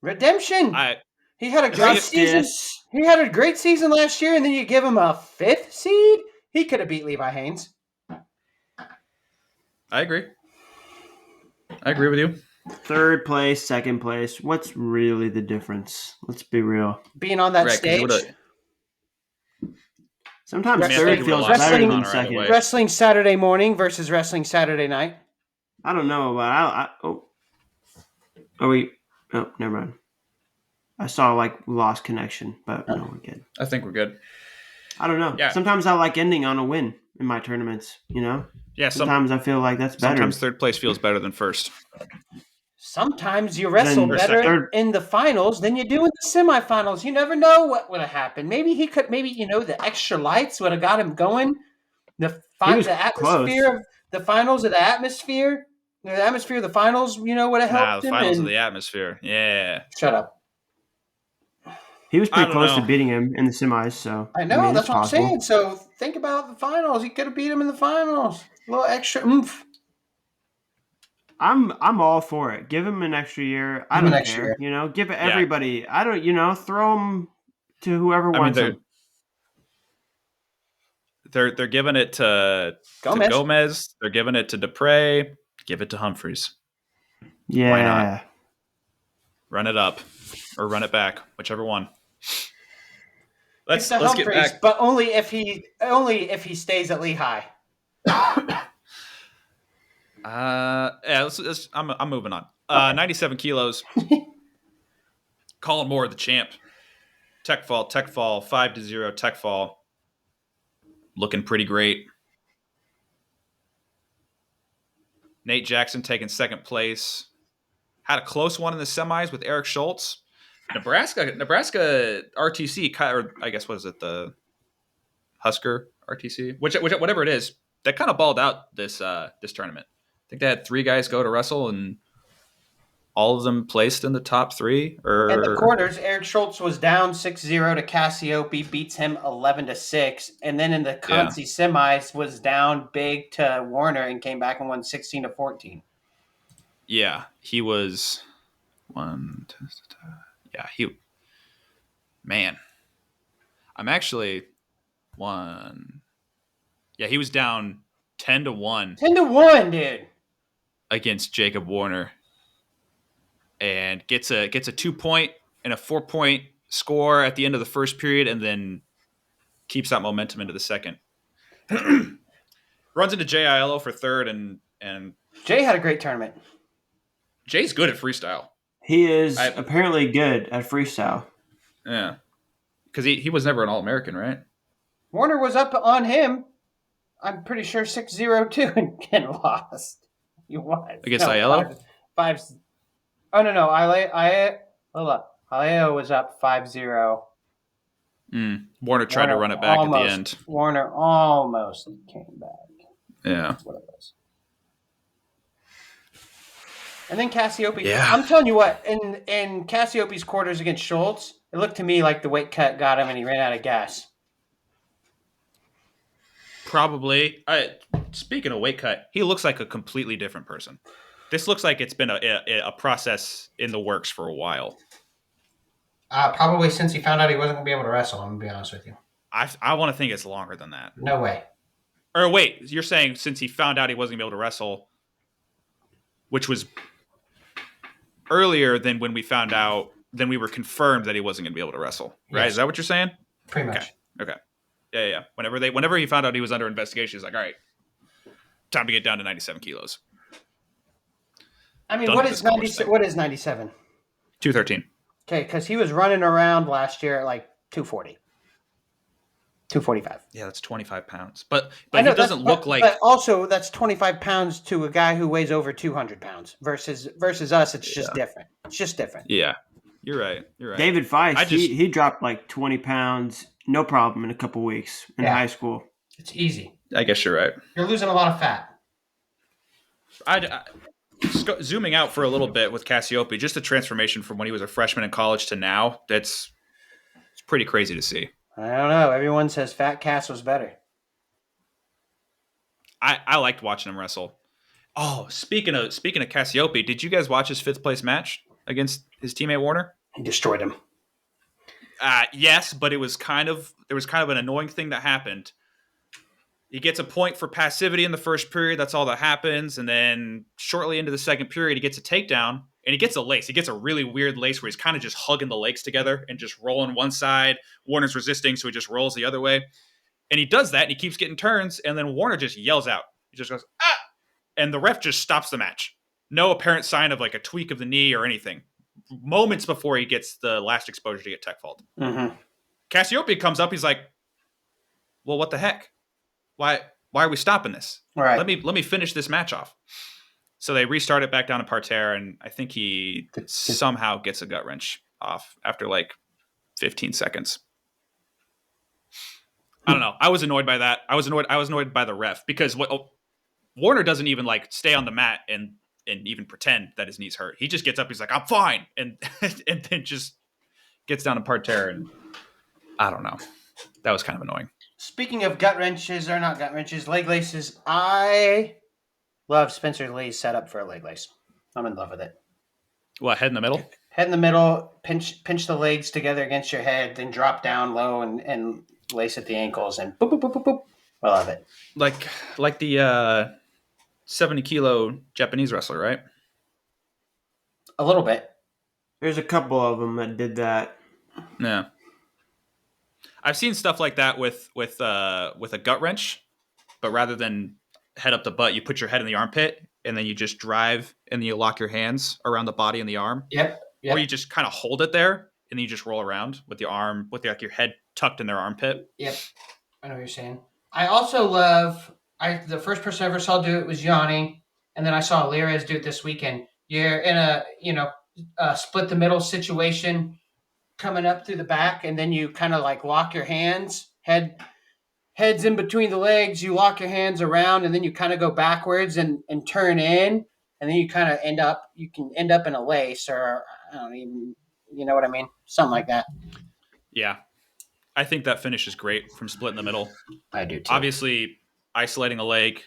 redemption. He had a great season. Justice. He had a great season last year, and then you give him a 5th seed. He could have beat Levi Haynes. I agree with you. 3rd place, 2nd place. What's really the difference? Let's be real. Being on that 'cause you stage, would've- Sometimes Wrestling- 3rd feels wrestling- better than right 2nd. away. wrestling Saturday morning versus wrestling Saturday night. I don't know, but oh wait, oh never mind. I saw like lost connection, but no, we're good. I think we're good. I don't know. Yeah. Sometimes I like ending on a win in my tournaments. You know, Yeah, sometimes I feel like that's better. sometimes 3rd place feels better than 1st. Sometimes you wrestle Then better third- in the finals than you do in the semifinals. You never know what would have happened. Maybe the extra lights would have got him going. The was atmosphere of the finals of the atmosphere of the finals, would have helped The him. finals of and- the atmosphere. Yeah. Shut up. He was I pretty don't close to know. beating him in the semis, so I know, that's it's what I'm possible. saying. So think about the finals. He could have beat him in the finals. A little extra oomph. I'm all for it. Give him an extra year. I Give him an don't extra care. year. Give it everybody. I don't. Throw him to whoever wants him. They're giving it to Gomez. They're giving it to Dupre. Give it to Humphreys. Yeah. Why not? Run it up or run it back, whichever one. Let's get Humphreys, back. but only if he stays at Lehigh. I'm moving on. 97 kilos. Colin Moore, the champ. Tech fall, 5-0 tech fall. Looking pretty great. Nate Jackson taking 2nd place. Had a close one in the semis with Eric Schultz. Nebraska RTC, or I guess what is it, the Husker RTC, whatever it is. They kind of balled out this tournament. I think they had 3 guys go to wrestle, and all of them placed in the top 3. In the quarters, Eric Schultz was down 6-0 to Cassiope, beats him 11-6, and then in the Conci semis was down big to Warner and came back and won 16-14. Yeah, he was one. Yeah, man. I'm actually one. Yeah, he was down 10-1. 10-1, dude. Against Jacob Warner, and gets a 2-point and a 4-point score at the end of the first period, and then keeps that momentum into the second. Runs into Jay Aiello for 3rd, and Jay had a great tournament. Jay's good at freestyle. He is apparently good at freestyle. Yeah, because he was never an All-American, right? Warner was up on him. I'm pretty sure 6-0 too, and lost. You won Against Aiello? 5. Oh no! Aiello was up 5-0. Warner tried to run it back at the end. Warner almost came back. Yeah. That's what it was. And then Cassiope. Yeah. I'm telling you what, in Cassiope's quarters against Schultz, it looked to me like the weight cut got him and he ran out of gas. Probably. Speaking of weight cut, he looks like a completely different person. This looks like it's been a process in the works for a while. Probably since he found out he wasn't going to be able to wrestle, I'm going to be honest with you. I want to think it's longer than that. No way. Or wait, you're saying since he found out he wasn't going to be able to wrestle, which was earlier than when we found out, then we were confirmed that he wasn't going to be able to wrestle, right? Yes. Is that what you're saying? Pretty much. Okay. Yeah. Whenever he found out he was under investigation, he's like, all right, time to get down to 97 kilos. I mean, Done what with is this 97? What is 97? 213. Okay, because he was running around last year at like 240. 245. Yeah, that's 25 pounds. But I know, he doesn't look like... But also, that's 25 pounds to a guy who weighs over 200 pounds. Versus us, it's just different. It's just different. Yeah, you're right. David Feist, he dropped like 20 pounds, no problem, in a couple weeks in high school. It's easy. I guess you're right. You're losing a lot of fat. zooming out for a little bit with Cassiope, just the transformation from when he was a freshman in college to now, it's pretty crazy to see. I don't know. Everyone says Fat Cass was better. I liked watching him wrestle. Oh, speaking of Cassiope, did you guys watch his 5th place match against his teammate Warner? He destroyed him. Yes, but there was kind of an annoying thing that happened. He gets a point for passivity in the first period. That's all that happens. And then shortly into the second period, he gets a takedown and he gets a lace. He gets a really weird lace where he's kind of just hugging the legs together and just rolling one side. Warner's resisting, so he just rolls the other way. And he does that and he keeps getting turns. And then Warner just yells out. He just goes, ah! And the ref just stops the match. No apparent sign of like a tweak of the knee or anything. Moments before he gets the last exposure to get tech fault. Mm-hmm. Cassiope comes up. He's like, well, what the heck? Why are we stopping this? Right. Let me finish this match off. So they restart it back down to parterre, and I think he somehow gets a gut wrench off after like 15 seconds. I don't know. I was annoyed by that. I was annoyed by the ref because Warner doesn't even like stay on the mat and even pretend that his knee's hurt. He just gets up. He's like, I'm fine, and then just gets down to parterre, and I don't know. That was kind of annoying. Speaking of gut wrenches, or not gut wrenches, leg laces, I love Spencer Lee's setup for a leg lace. I'm in love with it. What, head in the middle? Head in the middle, pinch the legs together against your head, then drop down low and lace at the ankles, and boop, boop, boop, boop, boop. I love it. Like the 70-kilo Japanese wrestler, right? A little bit. There's a couple of them that did that. Yeah. I've seen stuff like that with a gut wrench, but rather than head up the butt, you put your head in the armpit and then you just drive and then you lock your hands around the body and the arm. Yep. Or you just kind of hold it there and then you just roll around with the arm, with your head tucked in their armpit. Yep. I know what you're saying. I also love, the first person I ever saw do it was Yanni, and then I saw Lirez do it this weekend. You're in a split the middle situation coming up through the back, and then you kind of like lock your hands, heads in between the legs, you lock your hands around, and then you kind of go backwards and turn in, and then you kind of end up in a lace, or I don't even, you know what I mean? Something like that. Yeah. I think that finish is great from split in the middle. I do too. Obviously, isolating a leg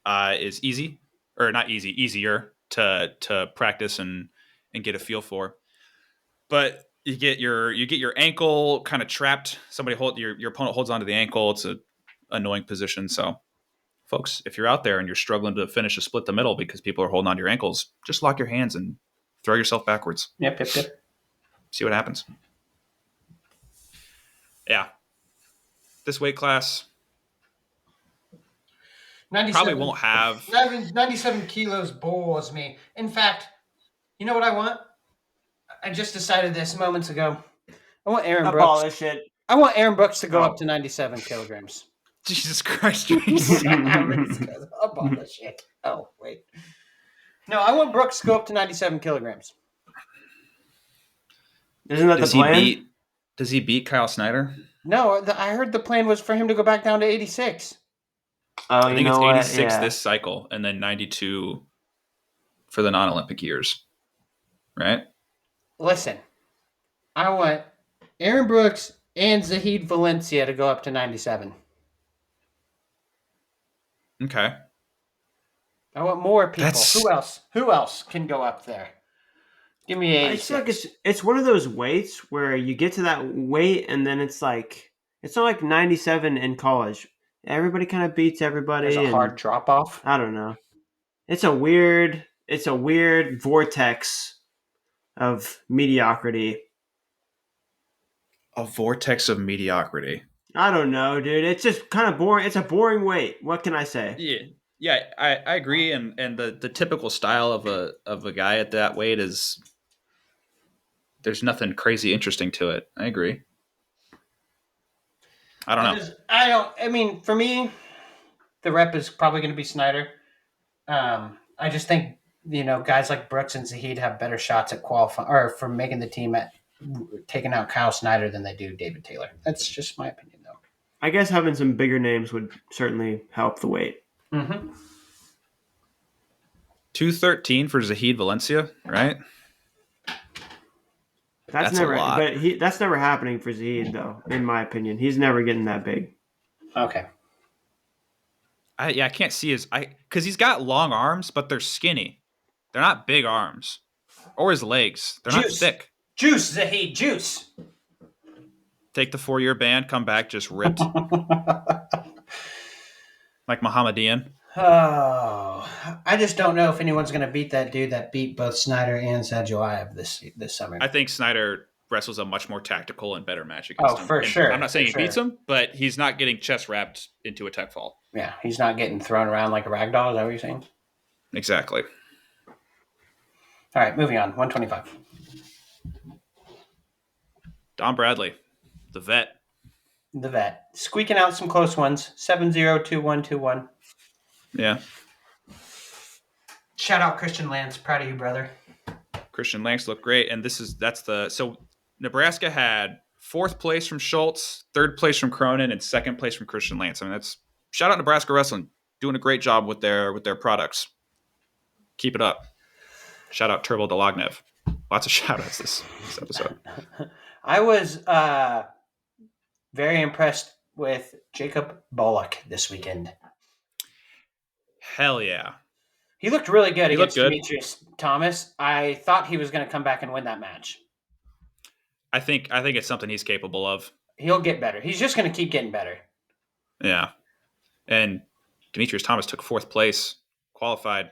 is easy, or not easy, easier to practice and get a feel for. But you get your ankle kind of trapped. Somebody your opponent holds onto the ankle. It's an annoying position. So, folks, if you're out there and you're struggling to finish a split the middle because people are holding onto your ankles, just lock your hands and throw yourself backwards. Yep. See what happens. Yeah. This weight class 97, probably won't have 97 kilos bores me. In fact, you know what I want? I just decided this moments ago. I want Aaron Brooks. Abolish it. I want Aaron Brooks to go up to 97 kilograms. Jesus Christ, James. Abolish it. Oh, wait. No, I want Brooks to go up to 97 kilograms. Isn't that the plan? Does he beat Kyle Snyder? No, I heard the plan was for him to go back down to 86. Oh, I think it's 86 this cycle and then 92 for the non-Olympic years. Right? Listen, I want Aaron Brooks and Zahid Valencia to go up to 97. Okay. I want more people. Who else can go up there? Give me 86. I feel like it's one of those weights where you get to that weight and then it's like, it's not like 97 in college. Everybody kind of beats everybody. There's a hard drop off. I don't know. It's a weird vortex of mediocrity. A vortex of mediocrity. I don't know, dude. It's just kind of boring. It's a boring weight. What can I say? Yeah, I agree. And the typical style of a guy at that weight is there's nothing crazy interesting to it. I agree. I don't know. I mean, for me, the rep is probably going to be Snyder. I just think, guys like Brooks and Zahid have better shots at qualifying or for making the team at taking out Kyle Snyder than they do David Taylor. That's just my opinion, though. I guess having some bigger names would certainly help the weight. Mm-hmm. 213 for Zahid Valencia, right? That's a never, lot. but that's never happening for Zahid, though. In my opinion, he's never getting that big. Okay. I can't see because he's got long arms, but they're skinny. They're not big arms, or his legs. They're not Juice. thick. Juice, Zahid, juice. Take the 4-year ban, come back just ripped, like Mohammedian. Oh, I just don't know if anyone's going to beat that dude that beat both Snyder and Sadulayev this summer. I think Snyder wrestles a much more tactical and better match against him. For And sure. I'm not saying for he beats sure. him, but he's not getting chest wrapped into a tech fall. Yeah, he's not getting thrown around like a rag doll. Is that what you're saying? Exactly. All right, moving on. 125. Don Bradley, the vet. The vet. Squeaking out some close ones. 7-0, 2-1, 2-1. Yeah. Shout out Christian Lance. Proud of you, brother. Christian Lance looked great. And so Nebraska had 4th place from Schultz, 3rd place from Cronin, and 2nd place from Christian Lance. I mean, that's shout out Nebraska Wrestling, doing a great job with their products. Keep it up. Shout out Turbo Delagnev. Lots of shout outs this episode. I was very impressed with Jacob Bullock this weekend. Hell yeah. He looked really good against good. Demetrius Thomas. I thought he was going to come back and win that match. I think it's something he's capable of. He'll get better. He's just going to keep getting better. Yeah. And Demetrius Thomas took 4th place, qualified.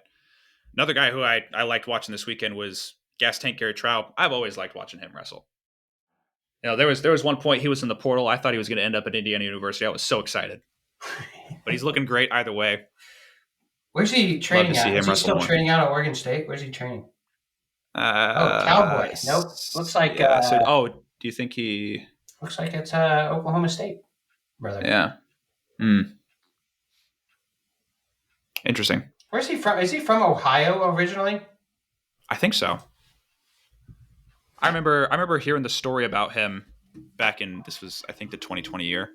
Another guy who I liked watching this weekend was Gas Tank Gary Trout. I've always liked watching him wrestle. You know, there was one point he was in the portal. I thought he was going to end up at Indiana University. I was so excited. But he's looking great either way. Where's he training Love to see at? him Is he wrestle still more. training out at Oregon State? Where's he training? Cowboy. Nope. Looks like do you think he? looks like it's Oklahoma State, brother. Yeah. Interesting. Where's he from? Is he from Ohio originally? I think so. I remember hearing the story about him back in this was I think the 2020 year.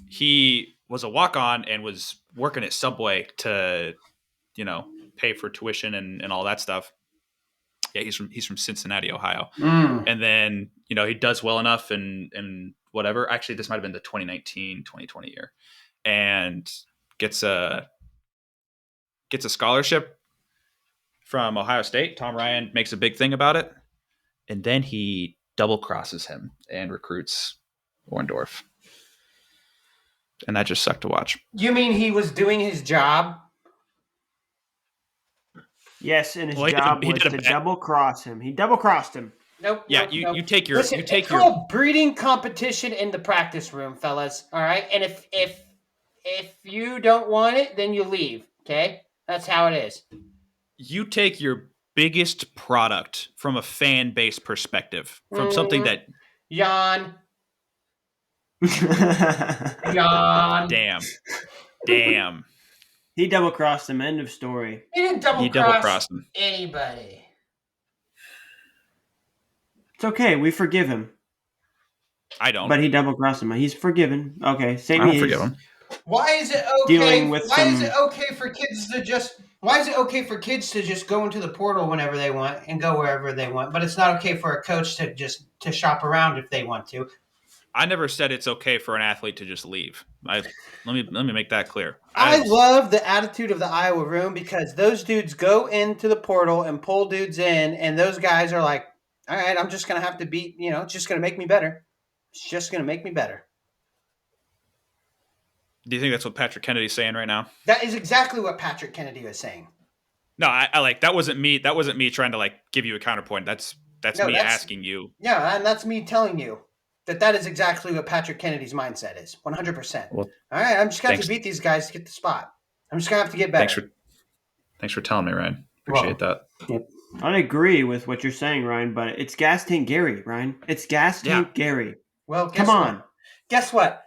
He was a walk-on and was working at Subway to, pay for tuition and all that stuff. Yeah, he's from Cincinnati, Ohio. And then, he does well enough and whatever. Actually, this might have been the 2019-2020 year. And gets a scholarship from Ohio State. Tom Ryan makes a big thing about it. And then he double crosses him and recruits Orndorff. And that just sucked to watch. You mean he was doing his job? Yes, and his Well, job he was did a to bet. double cross him. He double crossed him. Nope. Yeah, nope, you nope. take your Listen, you take it's your called breeding competition in the practice room, fellas. All right, and if you don't want it, then you leave. Okay, that's how it is. you take your biggest product from a fan base perspective, from something that Yawn. Yawn. damn. He double crossed him. End of story. He didn't double He cross double-crossed him. anybody. It's okay. We forgive him. I don't. But he double crossed him. He's forgiven. Okay, same I don't as forgive him. Why is it okay? Dealing with Why is some- it okay for kids to just? Why is it okay for kids to just go into the portal whenever they want and go wherever they want, but it's not okay for a coach to shop around if they want to? I never said it's okay for an athlete to just leave. Let me make that clear. I love the attitude of the Iowa room because those dudes go into the portal and pull dudes in, and those guys are like, all right, I'm just going to have to beat, it's just going to make me better. It's just going to make me better. Do you think that's what Patrick Kennedy's saying right now? That is exactly what Patrick Kennedy was saying. No, I like that wasn't me. That wasn't me trying to like give you a counterpoint. That's No, me that's- asking you. Yeah, and that's me telling you that is exactly what Patrick Kennedy's mindset is, 100%. Well, all right, I'm just going to have thanks. to beat these guys to get the spot. I'm just going to have to get better. Thanks for telling me, Ryan. Appreciate that. I agree with what you're saying, Ryan, but it's Gas Tank Gary, Ryan. It's Gas Tank Gary. Well, Come on. Guess what?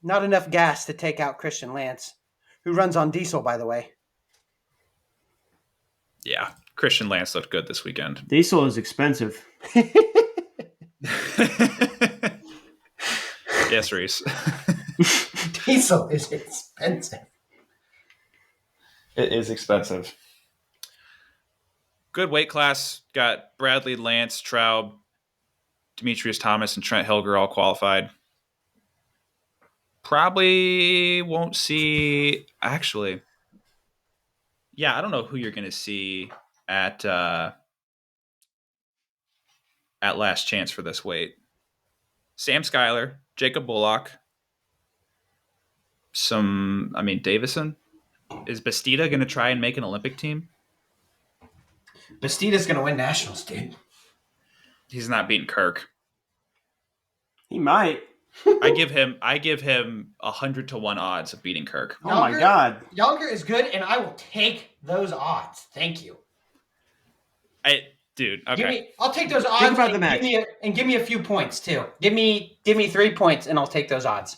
Not enough gas to take out Christian Lance, who runs on diesel, by the way. Yeah, Christian Lance looked good this weekend. Diesel is expensive. Yes, Reese. Diesel is expensive. It is expensive. Good weight class. Got Bradley, Lance, Traub, Demetrius Thomas, and Trent Hilger all qualified. Probably won't see. Actually, yeah, I don't know who you're going to see at Last Chance for this weight. Sam Schuyler, Jacob Bullock, Davison. Is Bastida going to try and make an Olympic team? Bastida's going to win nationals, dude. He's not beating Kirk. He might. I give him 100-1 odds of beating Kirk. Oh my God. Younger is good, and I will take those odds. Thank you. Dude, okay. I'll take those odds. Think about the match. Give me a few points too. Give me 3 points, and I'll take those odds.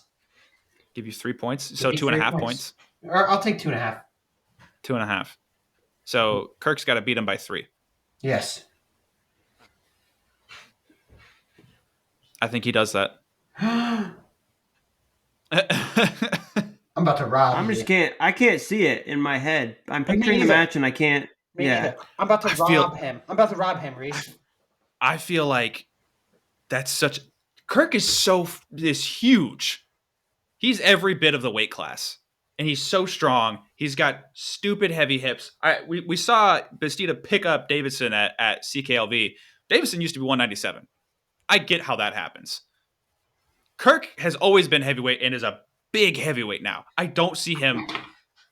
Give you 3 points, so 2.5 points. Or I'll take 2.5. 2.5. So Kirk's got to beat him by 3. Yes. I think he does that. I'm about to rob. I can't see it in my head. I'm picturing the neither. match and I can't. Me Yeah. neither. I'm about to rob him. I'm about to rob him, Reese. I feel like that's such. Kirk is huge. He's every bit of the weight class, and he's so strong. He's got stupid heavy hips. We saw Bastida pick up Davidson at CKLV. Davidson used to be 197. I get how that happens. Kirk has always been heavyweight and is a big heavyweight now. I don't see him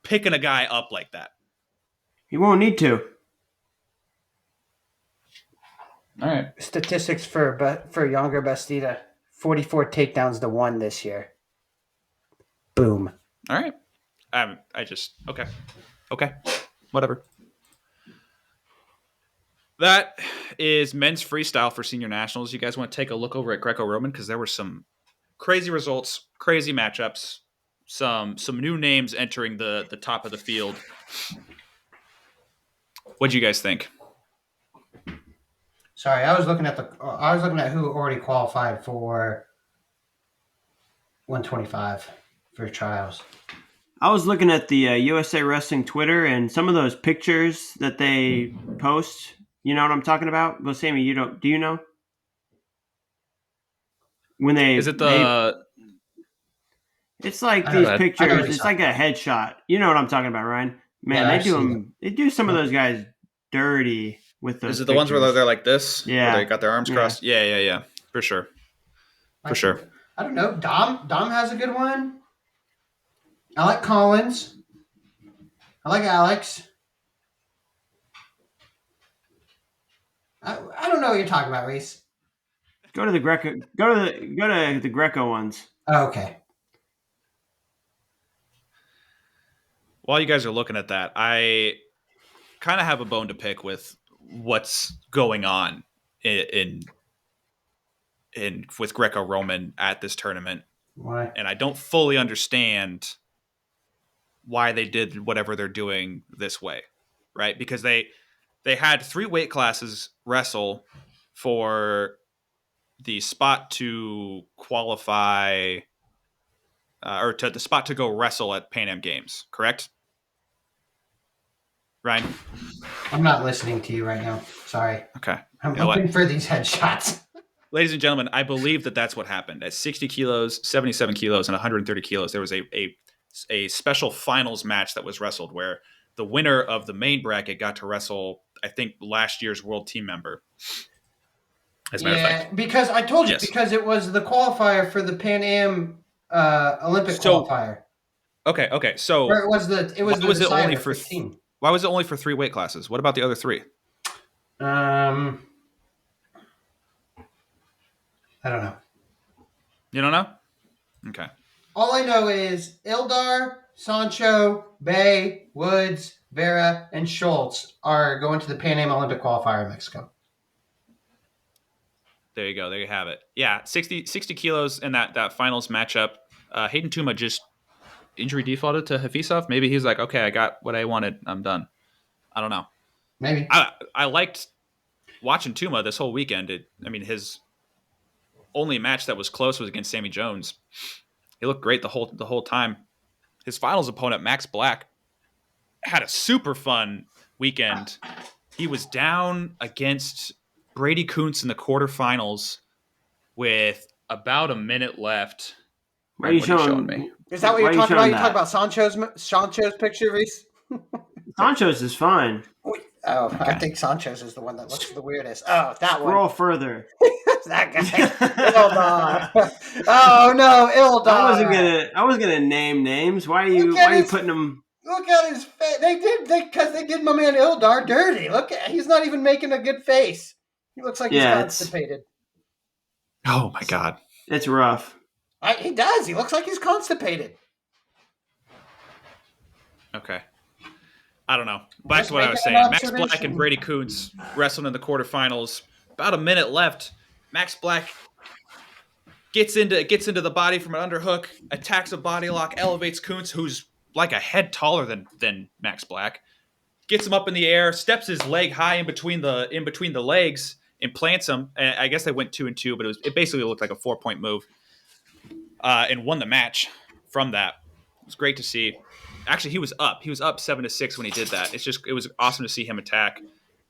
picking a guy up like that. He won't need to. All right. Statistics for younger Bastida: 44 takedowns to 1 this year. Boom. All right. Okay. Whatever. That is men's freestyle for senior nationals. You guys want to take a look over at Greco-Roman because there were some crazy results, crazy matchups, some new names entering the top of the field. What do you guys think? Sorry, I was looking at who already qualified for 125 for trials. I was looking at the USA Wrestling Twitter and some of those pictures that they post. You know what I'm talking about? Well, Sammy, do you know? When Is it it's like I know these that. pictures. It's like a headshot. You know what I'm talking about, Ryan? Man, Yeah, they do some of those guys dirty with those. Is it the ones where they're like this? Yeah. Where they got their arms crossed? Yeah. For sure. I don't know. Dom has a good one. I like Collins. I like Alex. I don't know what you're talking about, Reese. Go to the Greco. Go to the Greco ones. Oh, okay. While you guys are looking at that, I kind of have a bone to pick with what's going on in with Greco-Roman at this tournament. Why? And I don't fully understand why they did whatever they're doing this way, right? Because they had 3 weight classes wrestle for the spot to qualify or to the spot to go wrestle at Pan Am Games, correct? Ryan? I'm not listening to you right now. Sorry. Okay. I'm You know looking what? for these headshots. Ladies and gentlemen, I believe that's what happened. At 60 kilos, 77 kilos, and 130 kilos, there was a special finals match that was wrestled where the winner of the main bracket got to wrestle, I think, last year's world team member. As a matter of fact. Because I told you, Yes. because it was the qualifier for the Pan Am Olympic qualifier. Okay. So Or it was the only for team. why was it only for 3 weight classes? What about the other 3? I don't know. You don't know? Okay. All I know is Ildar, Sancho, Bay, Woods, Vera, and Schultz are going to the Pan Am Olympic qualifier in Mexico. There you go. There you have it. Yeah, 60 kilos in that finals matchup. Hayden Tuma just injury defaulted to Hafizov. Maybe he's like, okay, I got what I wanted. I'm done. I don't know. Maybe. I liked watching Tuma this whole weekend. His only match that was close was against Sammy Jones. He looked great the whole time. His finals opponent, Max Black, had a super fun weekend. He was down against Brady Kuntz in the quarterfinals with about a minute left. Why are you What are you showing me? Is that what why you're are talking about? showing You talking about Sancho's picture, Reese? Sancho's is fine. Oh, Okay. I think Sancho's is the one that looks the weirdest. Oh, that Scroll one. further. That guy. Ildar. Oh no, Ildar. I wasn't gonna name names. Why are you putting them? Look at his face. Because they did my man Ildar dirty. He's not even making a good face. He looks like he's constipated. Oh my God. It's rough. He does. He looks like he's constipated. Okay. I don't know. Back Just to what I was making an saying. Max Black observation. and Brady Kuntz wrestling in the quarterfinals. About a minute left. Max Black gets into the body from an underhook, attacks a body lock, elevates Kuntz, who's like a head taller than Max Black. Gets him up in the air, steps his leg high in between the legs, and plants him. And I guess they went 2-2, but it basically looked like a 4-point move. And won the match from that. It was great to see. Actually, he was up 7-6 when he did that. It was awesome to see him attack.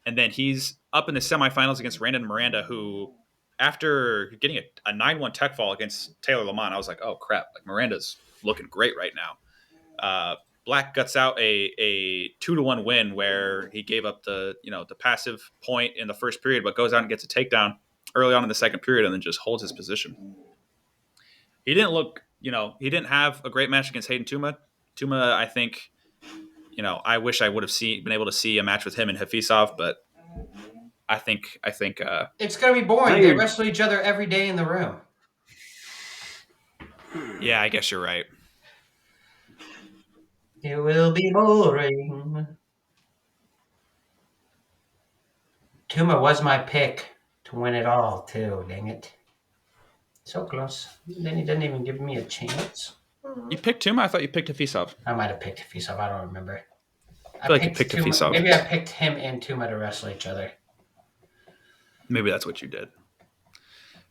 And then he's up in the semifinals against Randon Miranda, who, after getting a 9-1 tech fall against Taylor Lamont, I was like, oh crap, like Miranda's looking great right now. Black guts out a 2-1 win where he gave up the passive point in the first period, but goes out and gets a takedown early on in the second period and then just holds his position. He didn't have a great match against Hayden Tuma. Tuma, I think, I wish I would have been able to see a match with him and Hafizov, but I think it's gonna be boring. They wrestle each other every day in the room. Yeah, I guess you're right. It will be boring. Tuma was my pick to win it all, too. Dang it. So close. Then he didn't even give me a chance. You picked Tuma? I thought you picked Hafizov. I might have picked Hafizov. I don't remember. I feel like you picked Hafizov. Maybe I picked him and Tuma to wrestle each other. Maybe that's what you did.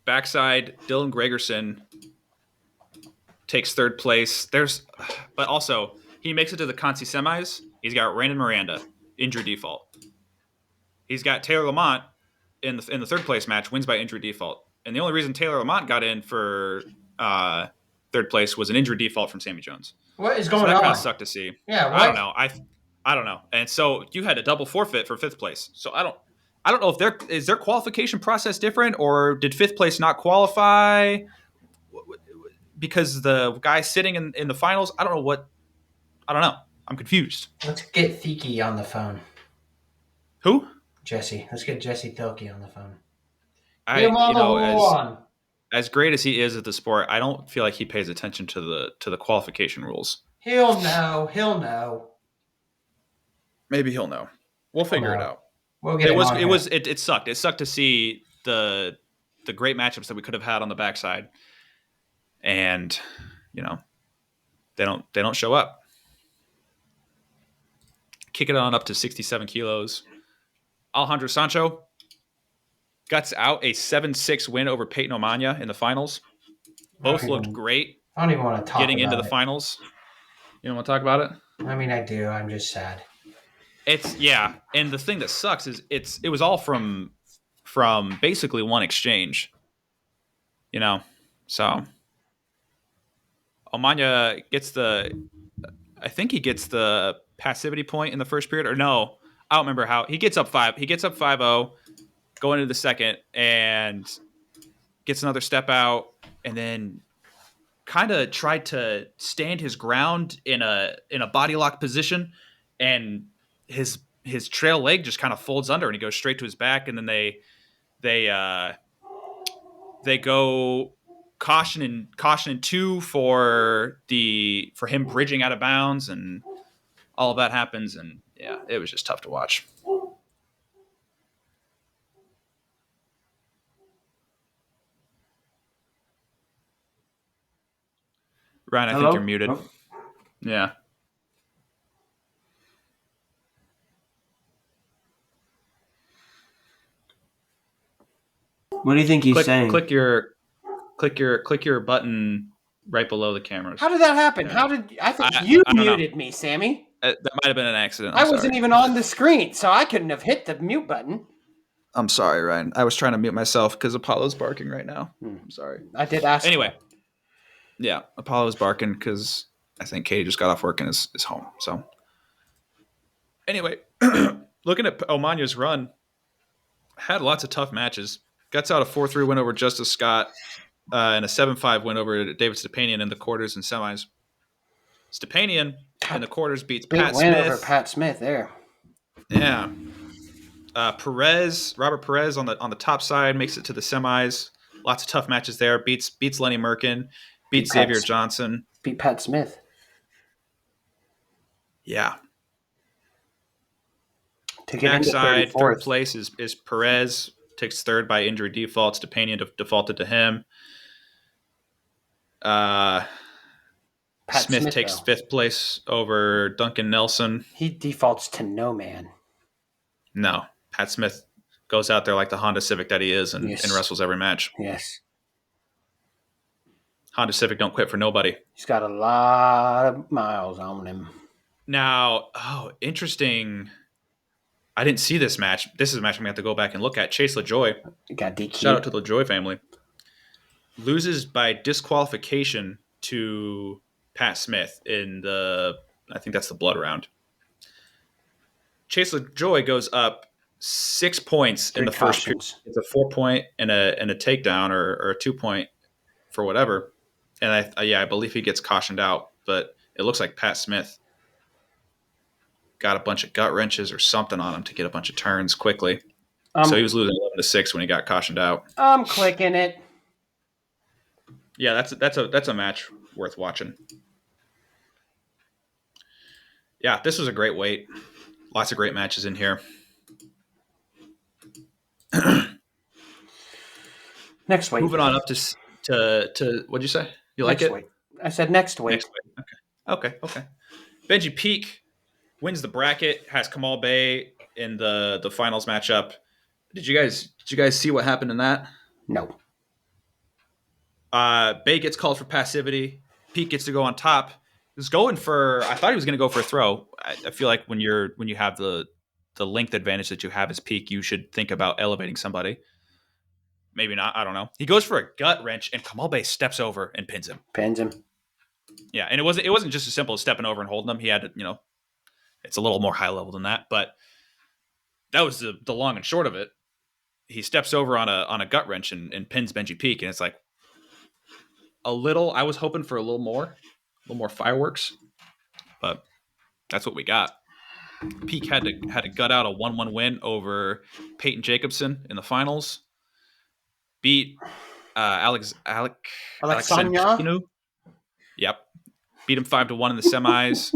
Backside, Dylan Gregerson takes third place. But also, he makes it to the Conci semis. He's got Randon Miranda, injury default. He's got Taylor Lamont in the third place match, wins by injury default. And the only reason Taylor Lamont got in for third place was an injury default from Sammy Jones. What is going on? That kind of sucked to see. Yeah, what? I don't know. I don't know. And so you had a double forfeit for fifth place. So I don't know if is their qualification process different, or did fifth place not qualify because the guy sitting in the finals? I don't know. I'm confused. Let's get Thiki on the phone. Who? Jesse. Let's get Jesse Thilke on the phone. As great as he is at the sport, I don't feel like he pays attention to the qualification rules. He'll know. Maybe he'll know. We'll figure it out. We'll get it sucked. It sucked to see the great matchups that we could have had on the backside, and they don't show up. Kick it on up to 67 kilos. Alejandro Sancho guts out a 7-6 win over Peyton Omania in the finals. Both looked great. I don't even want to talk getting into the finals. You don't want to talk about it? I mean, I do. I'm just sad. And the thing that sucks is it was all from basically one exchange. So Omania gets I think he gets the passivity point in the first period, or no, I don't remember how. He gets up 5-0 going into the second and gets another step out, and then kind of tried to stand his ground in a body lock position, and his trail leg just kind of folds under and he goes straight to his back, and then they go caution in 2 for him bridging out of bounds, and all of that happens, and yeah, it was just tough to watch. Ryan, I think you're muted. Oh. Yeah. What do you think he's saying? Click your button right below the cameras. How did that happen? I think you muted me, Sammy. That might have been an accident. I wasn't even on the screen, so I couldn't have hit the mute button. I'm sorry, Ryan. I was trying to mute myself because Apollo's barking right now. I'm sorry. I did ask. Anyway, yeah, Apollo's barking because I think Katie just got off work and is home. So, anyway, looking at Omanya's run, had lots of tough matches. Guts out a 4-3 win over Justice Scott and a 7-5 win over David Stepanian in the quarters and semis. Stepanian in the quarters beats Big Pat win Smith. over Pat Smith there. Yeah. Robert Perez on the top side makes it to the semis. Lots of tough matches there. Beats Lenny Merkin. Beats Xavier Johnson. Beat Pat Smith. Yeah. To get into Backside, third 34th. place is Perez. Takes third by injury default. Stepanian defaulted to him. Pat Smith takes though. fifth place over Duncan Nelson. He defaults to no man. No. Pat Smith goes out there like the Honda Civic that he is and wrestles every match. Yes. Honda Civic don't quit for nobody. He's got a lot of miles on him. Now, interesting. I didn't see this match. This is a match I'm going to have to go back and look at. Chase LaJoy. Got DQ. Shout out to the LaJoy family. Loses by disqualification to Pat Smith in I think that's the blood round. Chase LaJoy goes up 6 points in the first period. It's a 4-point and a takedown or a 2-point for whatever. And I believe he gets cautioned out, but it looks like Pat Smith got a bunch of gut wrenches or something on him to get a bunch of turns quickly. So he was losing 11-6 when he got cautioned out. I'm clicking it. Yeah, that's a match worth watching. Yeah, this was a great weight. Lots of great matches in here. Next weight. Moving on up to what'd you say? You like next it? Weight. I said next weight. Next weight. Okay. Benji Peak wins the bracket. Has Kamal Bay in the finals matchup. Did you guys see what happened in that? No. Bay gets called for passivity. Peak gets to go on top. I thought he was going to go for a throw. I feel like when you have the length advantage that you have as Peak, you should think about elevating somebody. Maybe not. I don't know. He goes for a gut wrench, and Kamal Bay steps over and pins him. Yeah, and it wasn't just as simple as stepping over and holding him. He had to, it's a little more high level than that. But that was the long and short of it. He steps over on a gut wrench and pins Benji Peak, and it's like I was hoping for a little more fireworks, but that's what we got. Peak had to gut out a 1-1 win over Peyton Jacobson in the finals. Beat Alexandru. Yep. Beat him 5-1 in the semis.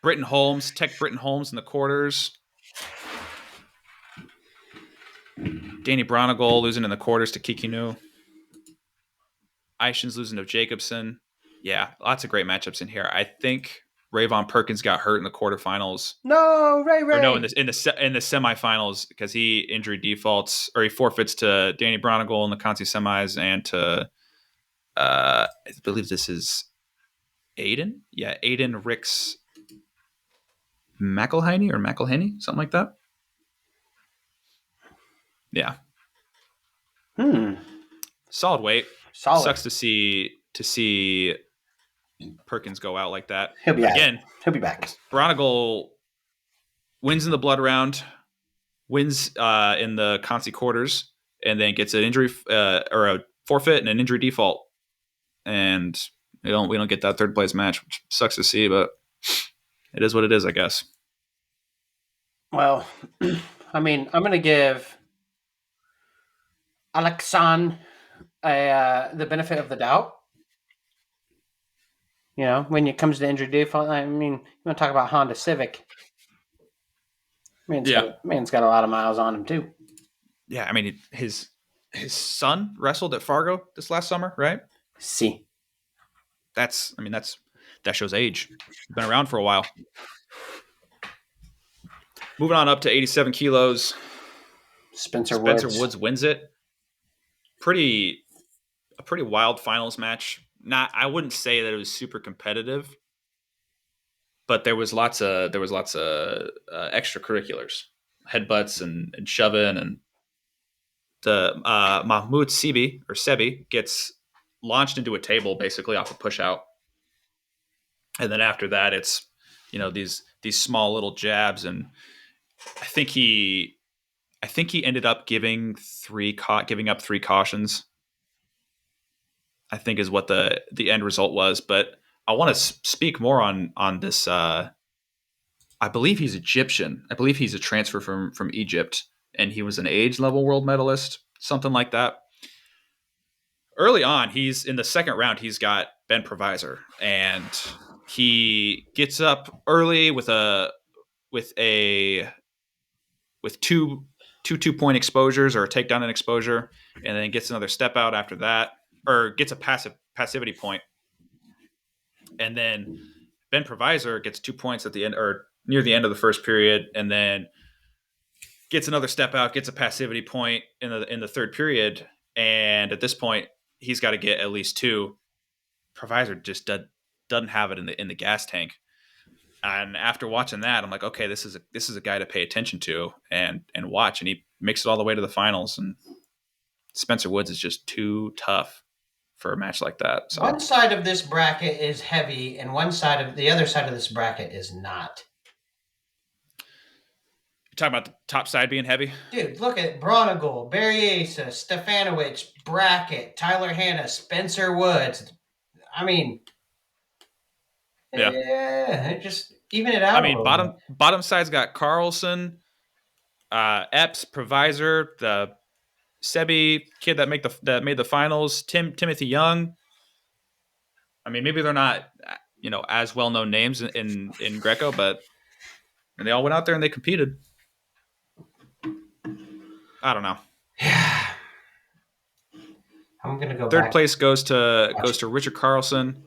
Britton Holmes in the quarters. Danny Bronigal losing in the quarters to Kikinu. Aishin's losing to Jacobson. Yeah, lots of great matchups in here. I think Rayvon Perkins got hurt in the quarterfinals. No, Ray. Or no, in the semifinals because he injury defaults or he forfeits to Danny Bronigal in the Conti semis and to I believe this is Aiden. Yeah, Aiden Ricks McElhaney, something like that. Yeah. Solid weight. Solid. Sucks to see Perkins go out like that. He'll be back. Bronigal wins in the blood round, wins in the Consi quarters, and then gets an injury or a forfeit and an injury default. And we don't get that third place match, which sucks to see, but it is what it is, I guess. Well, I mean, I'm going to give Alexan the benefit of the doubt. When it comes to injury default, I mean, you want to talk about Honda Civic. Man's got a lot of miles on him, too. Yeah, I mean, his son wrestled at Fargo this last summer, right? See. That shows age. He's been around for a while. Moving on up to 87 kilos. Spencer Woods wins it. A pretty wild finals match. I wouldn't say that it was super competitive. but there was lots of extracurriculars, headbutts and shoving, and the Mahmoud Sebi gets launched into a table basically off a push out, and then after that it's these small little jabs, and I think he ended up giving up three cautions. I think is what the end result was, but I want to speak more on this. I believe he's Egyptian. I believe he's a transfer from Egypt, and he was an age level world medalist, something like that. Early on, he's in the second round. He's got Ben Provisor, and he gets up early with two 2-point exposures or a takedown and exposure, and then gets another step out after that, or gets a passivity point, and then Ben Provisor gets 2 points at the end or near the end of the first period, and then gets another step out, gets a passivity point in the third period, and at this point he's got to get at least two. Provisor just doesn't have it in the gas tank. And after watching that, I'm like, okay, this is a guy to pay attention to and watch. And he makes it all the way to the finals. And Spencer Woods is just too tough for a match like that. So one side of this bracket is heavy, and the other side of this bracket is not. You're talking about the top side being heavy? Dude, look at Bronigal, Berryessa, Stefanovic, Brackett, Tyler Hanna, Spencer Woods. I mean, yeah, just even it out. I mean, bottom side's got Carlson, Epps, Provisor, the Sebi kid that made the finals, Timothy Young. I mean, maybe they're not as well known names in Greco, but they all went out there and they competed. I don't know. Yeah. I'm gonna go. Third place goes to Richard Carlson.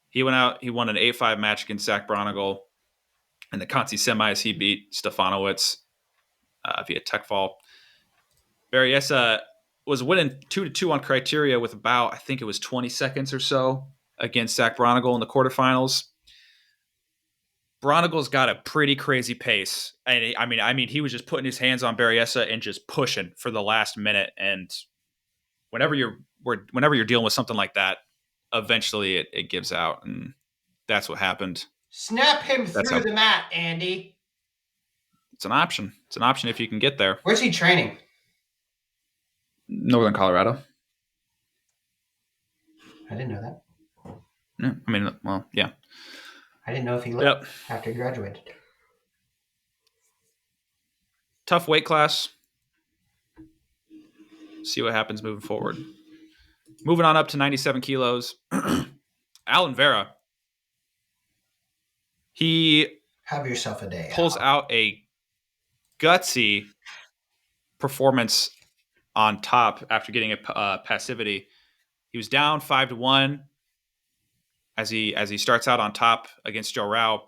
He went out. He won an 8-5 match against Zach Bronigal. In the Conti semis, he beat Stefanowicz via tech fall. Berryessa was winning 2-2 on criteria with about, I think it was 20 seconds or so against Zach Bronigal in the quarterfinals. Bronigal's got a pretty crazy pace. And I mean, he was just putting his hands on Berryessa and just pushing for the last minute. And whenever you're dealing with something like that, eventually it gives out, and that's what happened. Snap him through the mat, Andy. It's an option. It's an option if you can get there. Where's he training? Northern Colorado. I didn't know that. Yeah, I mean, well, yeah. I didn't know if he left after he graduated. Tough weight class. See what happens moving forward. Moving on up to 97 kilos. Alan Vera. He have yourself a day. Pulls out a gutsy performance on top after getting a passivity. He was down 5-1 as he starts out on top against Joe Rao.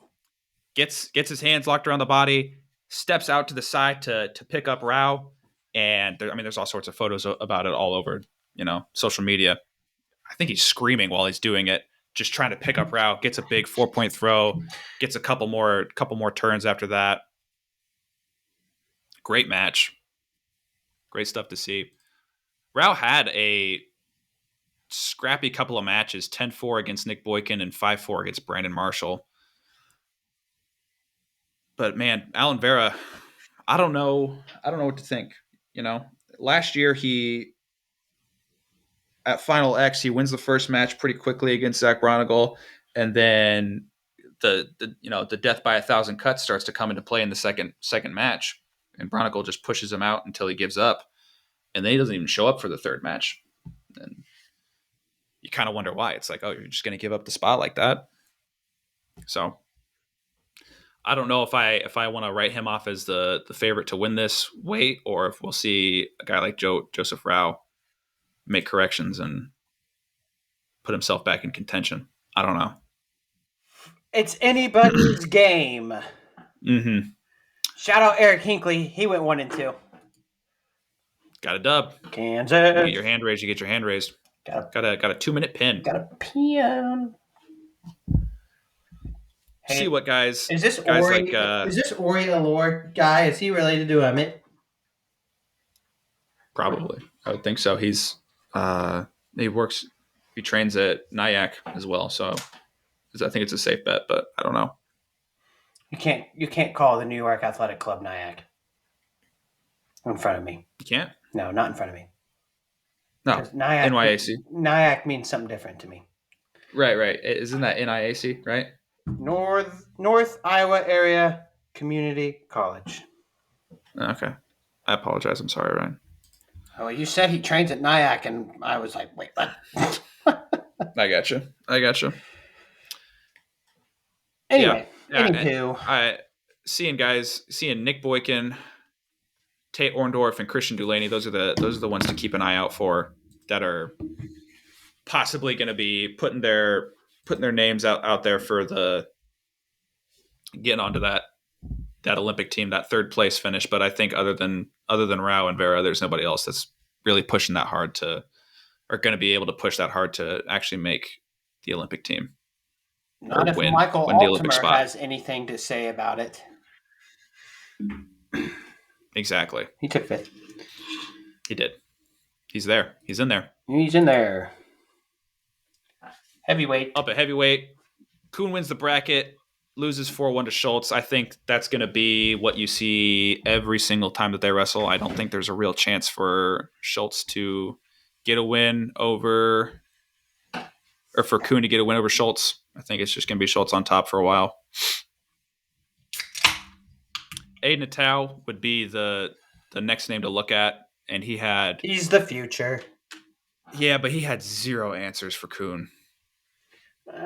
Gets his hands locked around the body, steps out to the side to pick up Rao, and there's all sorts of photos about it all over social media. I think he's screaming while he's doing it, just trying to pick up Rao. Gets a big 4-point throw, gets a couple more turns after that. Great match. Great stuff to see. Rao had a scrappy couple of matches, 10-4 against Nick Boykin and 5-4 against Brandon Marshall. But man, Alan Vera, I don't know what to think. Last year at Final X, he wins the first match pretty quickly against Zach Bronigal, and then the death by 1,000 cuts starts to come into play in the second match, and Bronigal just pushes him out until he gives up, and then he doesn't even show up for the third match, and you kind of wonder why. It's like, oh, you're just going to give up the spot like that. So I don't know if I want to write him off as the favorite to win this weight, or if we'll see a guy like Joseph Rao make corrections and put himself back in contention. I don't know. It's anybody's game. Mm-hmm. Shout out Eric Hinkley. He went 1-2. Got a dub. Kansas. You get your hand raised. You get your hand raised. Got a 2-minute pin. Got a pin. Hey, see what guys is this guys Ori? like Is this Ori Allure guy? Is he related to Emmett? probably. I would think so. He works. He trains at Nyack as well, so I think it's a safe bet, but I don't know. You can't call the New York Athletic Club Nyack in front of me. You can't. No, not in front of me. No, 'Cause Nyack, NYAC. Nyack means something different to me. Right. Isn't that NIAC? Right. North Iowa Area Community College. Okay. I apologize. I'm sorry, Ryan. Oh, you said he trains at Nyack, and I was like, wait, what? I got you. Anyway, Yeah, anywho, seeing Nick Boykin, Tate Orndorff, and Christian Dulaney. Those are the ones to keep an eye out for that are possibly going to be putting their names out there for the getting onto that Olympic team, that third place finish. But I think other than Rao and Vera, there's nobody else that's really pushing that hard or going to be able to push that hard to actually make the Olympic team. not if Michael Altimer has anything to say about it. Exactly. He took fifth. He did. He's there. He's in there. He's in there. Heavyweight. Up at heavyweight. Kuhn wins the bracket, loses 4-1 to Schultz. I think that's going to be what you see every single time that they wrestle. I don't think there's a real chance for Schultz to get a win over, or for Kuhn to get a win over Schultz. I think it's just going to be Schultz on top for a while. Aiden Natal would be the next name to look at, and he's the future. Yeah, but he had zero answers for Kuhn.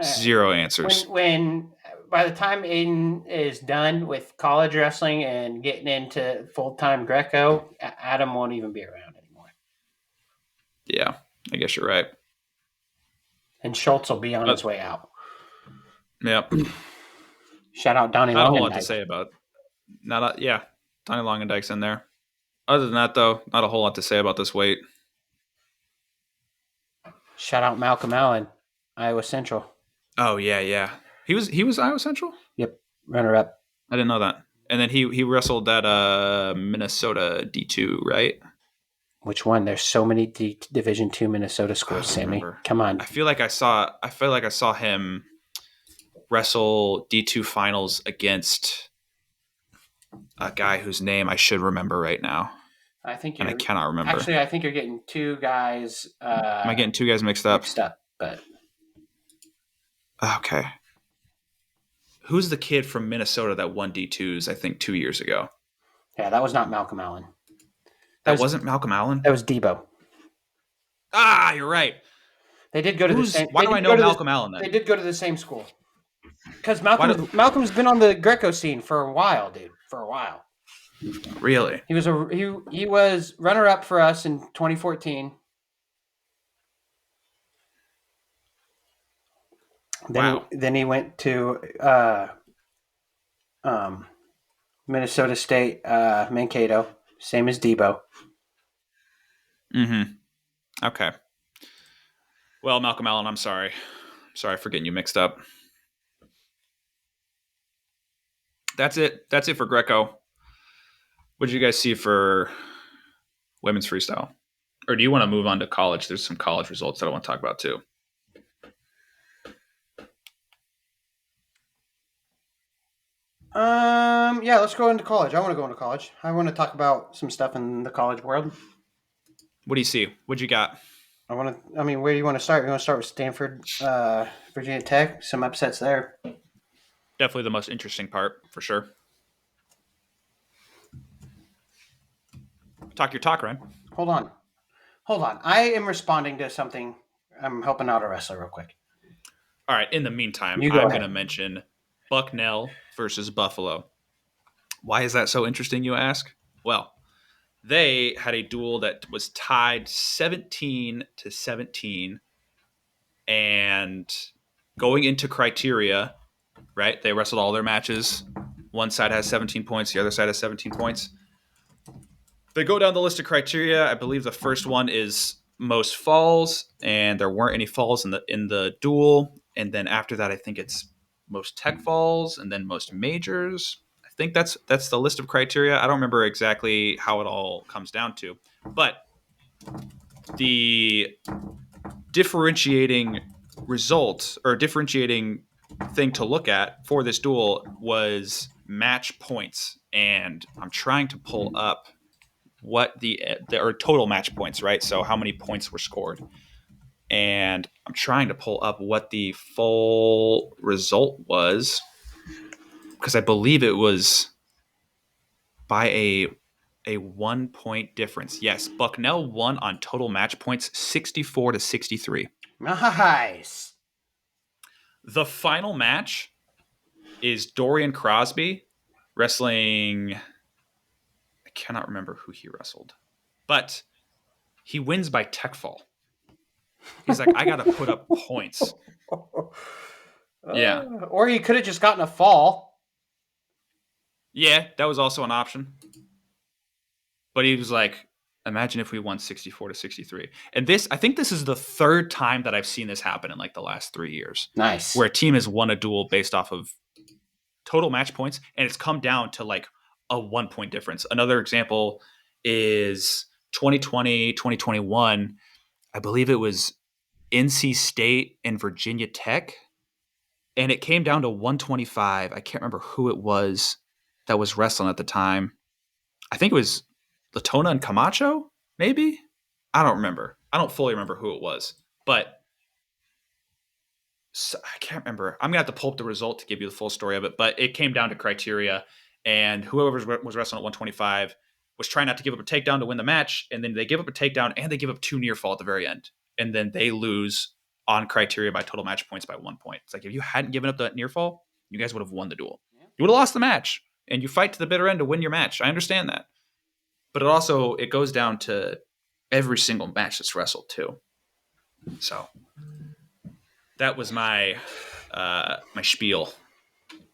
Zero answers. When by the time Aiden is done with college wrestling and getting into full-time Greco, Adam won't even be around anymore. Yeah, I guess you're right. And Schultz will be on his way out. Yep. Shout out Donnie Longendijk. Not a whole lot to say about. Donnie Longendijk's in there. Other than that, though, not a whole lot to say about this weight. Shout out Malcolm Allen, Iowa Central. Oh yeah. He was Iowa Central? Yep, runner up. I didn't know that. And then he wrestled that Minnesota D2, right? Which one? There's so many Division II Minnesota schools, Sammy. Remember. Come on. I feel like I saw him wrestle D2 finals against a guy whose name I should remember right now. I cannot remember. Actually, I think you're getting two guys. Am I getting two guys mixed up? But okay. Who's the kid from Minnesota that won D2s? I think 2 years ago. Yeah, that was not Malcolm Allen. That wasn't Malcolm Allen. That was Debo. Ah, you're right. They did go to the same. Why do I know Malcolm Allen then? They did go to the same school. Because Malcolm's been on the Greco scene for a while, dude. For a while. Really? He was runner up for us in 2014. Then he went to Minnesota State, Mankato, same as Debo. Mm-hmm. Okay. Well, Malcolm Allen, I'm sorry. Sorry for getting you mixed up. That's it. That's it for Greco. What did you guys see for women's freestyle? Or do you want to move on to college? There's some college results that I want to talk about too. Yeah, let's go into college. I want to go into college. I want to talk about some stuff in the college world. What do you see? What you got? Where do you want to start? You want to start with Stanford, Virginia Tech? Some upsets there. Definitely the most interesting part, for sure. Talk your talk, Ryan. Hold on. I am responding to something. I'm helping out a wrestler real quick. All right. In the meantime, I'm going to mention Bucknell versus Buffalo. Why is that so interesting, you ask? Well, they had a duel that was tied 17-17, and going into criteria, right? They wrestled all their matches. One side has 17 points. The other side has 17 points. They go down the list of criteria. I believe the first one is most falls, and there weren't any falls in the duel. And then after that, I think it's most tech falls, and then most majors. I think that's the list of criteria. I don't remember exactly how it all comes down to, but the differentiating result or differentiating thing to look at for this duel was match points, and I'm trying to pull up what the or total match points, right? So how many points were scored, and I'm trying to pull up what the full result was because I believe it was by a 1 point difference. Yes, Bucknell won on total match points 64-63. Nice. The final match is Dorian Crosby wrestling. I cannot remember who he wrestled, but he wins by tech fall. He's like, I got to put up points. Yeah. Or he could have just gotten a fall. Yeah, that was also an option. But he was like, imagine if we won 64-63. And I think this is the third time that I've seen this happen in like the last 3 years. Nice. Where a team has won a duel based off of total match points, and it's come down to like a 1 point difference. Another example is 2020, 2021. I believe it was NC State and Virginia Tech. And it came down to 125. I can't remember who it was that was wrestling at the time. I think it was Latona and Camacho, maybe? I don't remember. I don't fully remember who it was. But I can't remember. I'm going to have to pull up the result to give you the full story of it. But it came down to criteria. And whoever was wrestling at 125 was trying not to give up a takedown to win the match. And then they give up a takedown and they give up 2 near fall at the very end. And then they lose on criteria by total match points by 1 point. It's like if you hadn't given up that near fall, you guys would have won the duel. You would have lost the match, and you fight to the bitter end to win your match. I understand that, but it goes down to every single match that's wrestled too. So that was my my spiel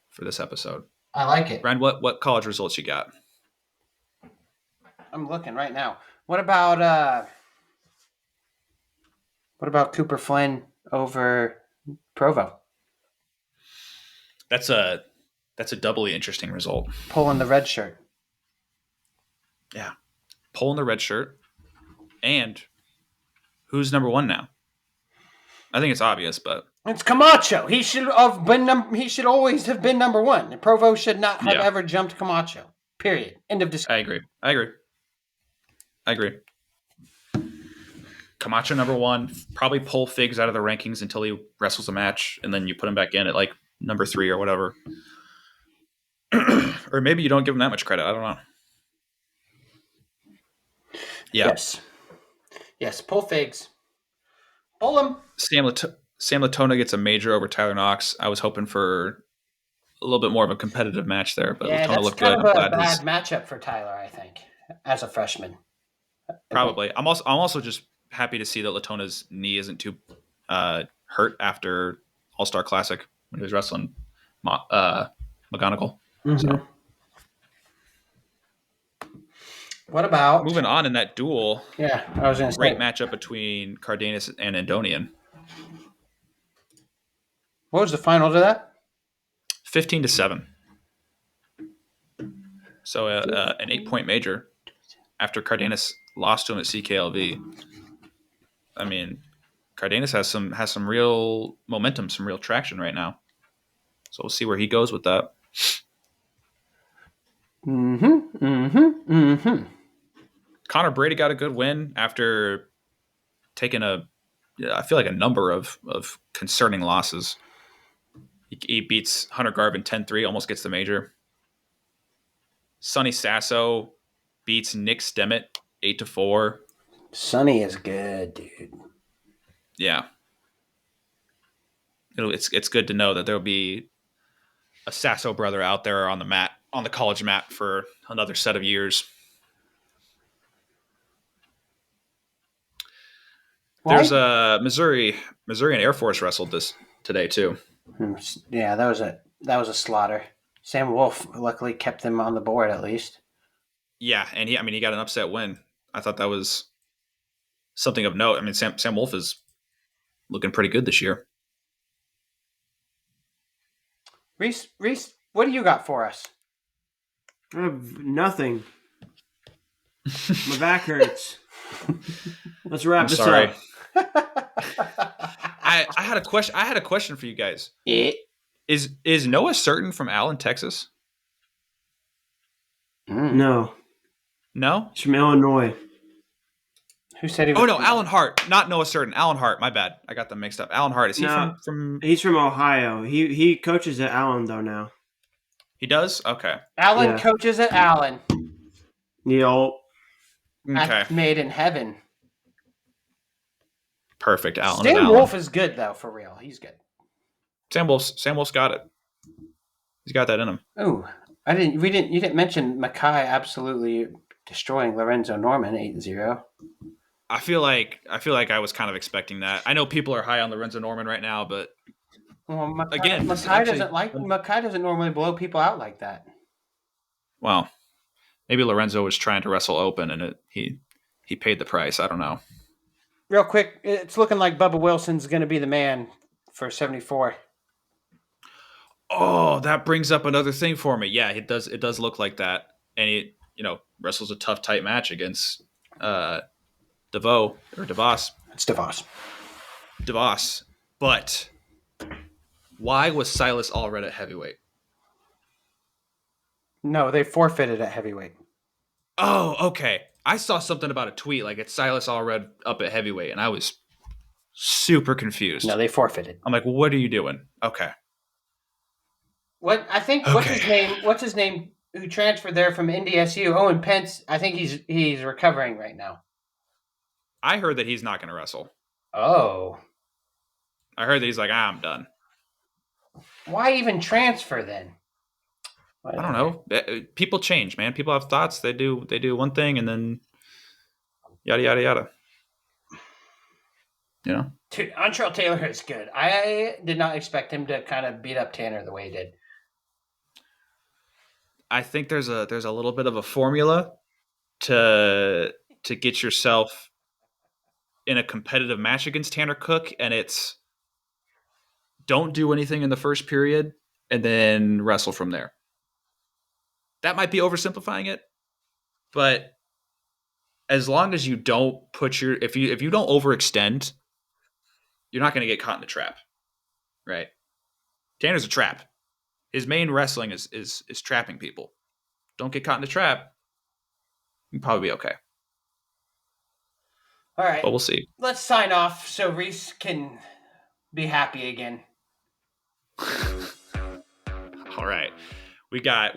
for this episode. I like it. Ryan, what college results you got? I'm looking right now. What about Cooper Flynn over Provo? That's a doubly interesting result. Pulling the red shirt. Yeah. Pulling the red shirt. And who's number 1 now? I think it's obvious, but it's Camacho. He should have been. He should always have been number 1. Provo should not have ever jumped Camacho. Period. End of discussion. I agree. Camacho number 1. Probably pull Figs out of the rankings until he wrestles a match, and then you put him back in at like number 3 or whatever. Or maybe you don't give him that much credit. I don't know. Yeah. Yes. Pull Figs. Pull him. Sam Latona gets a major over Tyler Knox. I was hoping for a little bit more of a competitive match there, but Latona looked good. That's kind of a bad matchup for Tyler, I think, as a freshman. Probably. I'm also just happy to see that Latona's knee isn't too hurt after All-Star Classic when he was wrestling McGonigal. Mm-hmm. So. What about moving on in that duel? Yeah, I was going to say. Great matchup between Cardenas and Andonian. What was the final to that? 15-7. So an 8-point major after Cardenas lost to him at CKLV. I mean, Cardenas has some real momentum, some real traction right now. So we'll see where he goes with that. Connor Brady got a good win after taking I feel like a number of concerning losses. He beats Hunter Garvin 10-3, almost gets the major. Sonny Sasso beats Nick Stemmet 8-4. Sonny is good, dude. Yeah. It's good to know that there'll be a Sasso brother out there on the college mat for another set of years. There's a Missouri and Air Force wrestled today too. Yeah, that was a slaughter. Sam Wolf luckily kept them on the board at least. Yeah, and he got an upset win. I thought that was something of note. I mean, Sam Wolf is looking pretty good this year. Reese, what do you got for us? I have nothing. My back hurts. Let's wrap I'm this sorry. up. I had a question. I had a question for you guys. Yeah. Is Noah Certain from Allen, Texas? No, No. it's from Illinois. Who said he was? Oh no, Alan Hart, not Noah Certain. Alan Hart. My bad. I got them mixed up. Alan Hart. Is he No. from? He's from Ohio. He coaches at Allen though now. He does. Okay. Allen Yeah. coaches at Allen. Yo, Okay. Made in heaven. Perfect. Alan. Stan Allen. Wolf is good though, for real. He's good. Sam Wolf's got it. He's got that in him. Oh, you didn't mention Mackay absolutely destroying Lorenzo Norman 8-0. I feel like I was kind of expecting that. I know people are high on Lorenzo Norman right now, but Well, Again, this is Mackay actually- Mackay doesn't normally blow people out like that. well, maybe Lorenzo was trying to wrestle open and he paid the price. I don't know. Real quick, it's looking like Bubba Wilson's going to be the man for 74. Oh, that brings up another thing for me. Yeah, it does. It does look like that, and he, wrestles a tough, tight match against DeVos. It's DeVos. DeVos. But why was Silas Allred at heavyweight? No, they forfeited at heavyweight. Oh, okay. I saw something about a tweet like it's Silas Allred up at heavyweight, and I was super confused. No, they forfeited. I'm like, what are you doing? Okay. What's his name? Who transferred there from NDSU? Owen Pence. I think he's recovering right now. I heard that he's not going to wrestle. Oh, I heard that he's like, I'm done. why even transfer then? I don't know. People change, man. People have thoughts. They do one thing and then yada yada yada. Dude, Antrell Taylor is good. I did not expect him to kind of beat up Tanner the way he did. I think there's a little bit of a formula to get yourself in a competitive match against Tanner Cook, and it's don't do anything in the first period and then wrestle from there. That might be oversimplifying it, but as long as you don't if you don't overextend, you're not going to get caught in the trap, right? Tanner's a trap. His main wrestling is trapping people. Don't get caught in the trap. You can probably be okay. All right, But we'll see. let's sign off so Reese can be happy again. All right. We got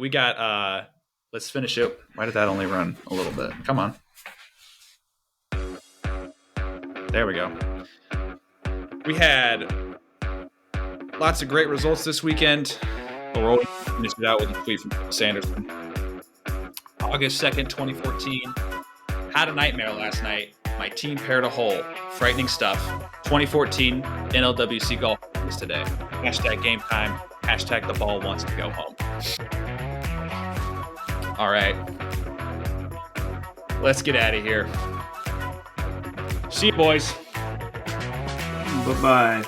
let's finish it. Why did that only run a little bit? Come on. There we go. We had lots of great results this weekend. But we're always finished it out with a tweet from Phil Sanderson. August 2nd, 2014. Had a nightmare last night. My team paired a hole. Frightening stuff. 2014 NLWC golf is today. Hashtag game time. Hashtag the ball wants to go home. All right. Let's get out of here. See you, boys. bye-bye.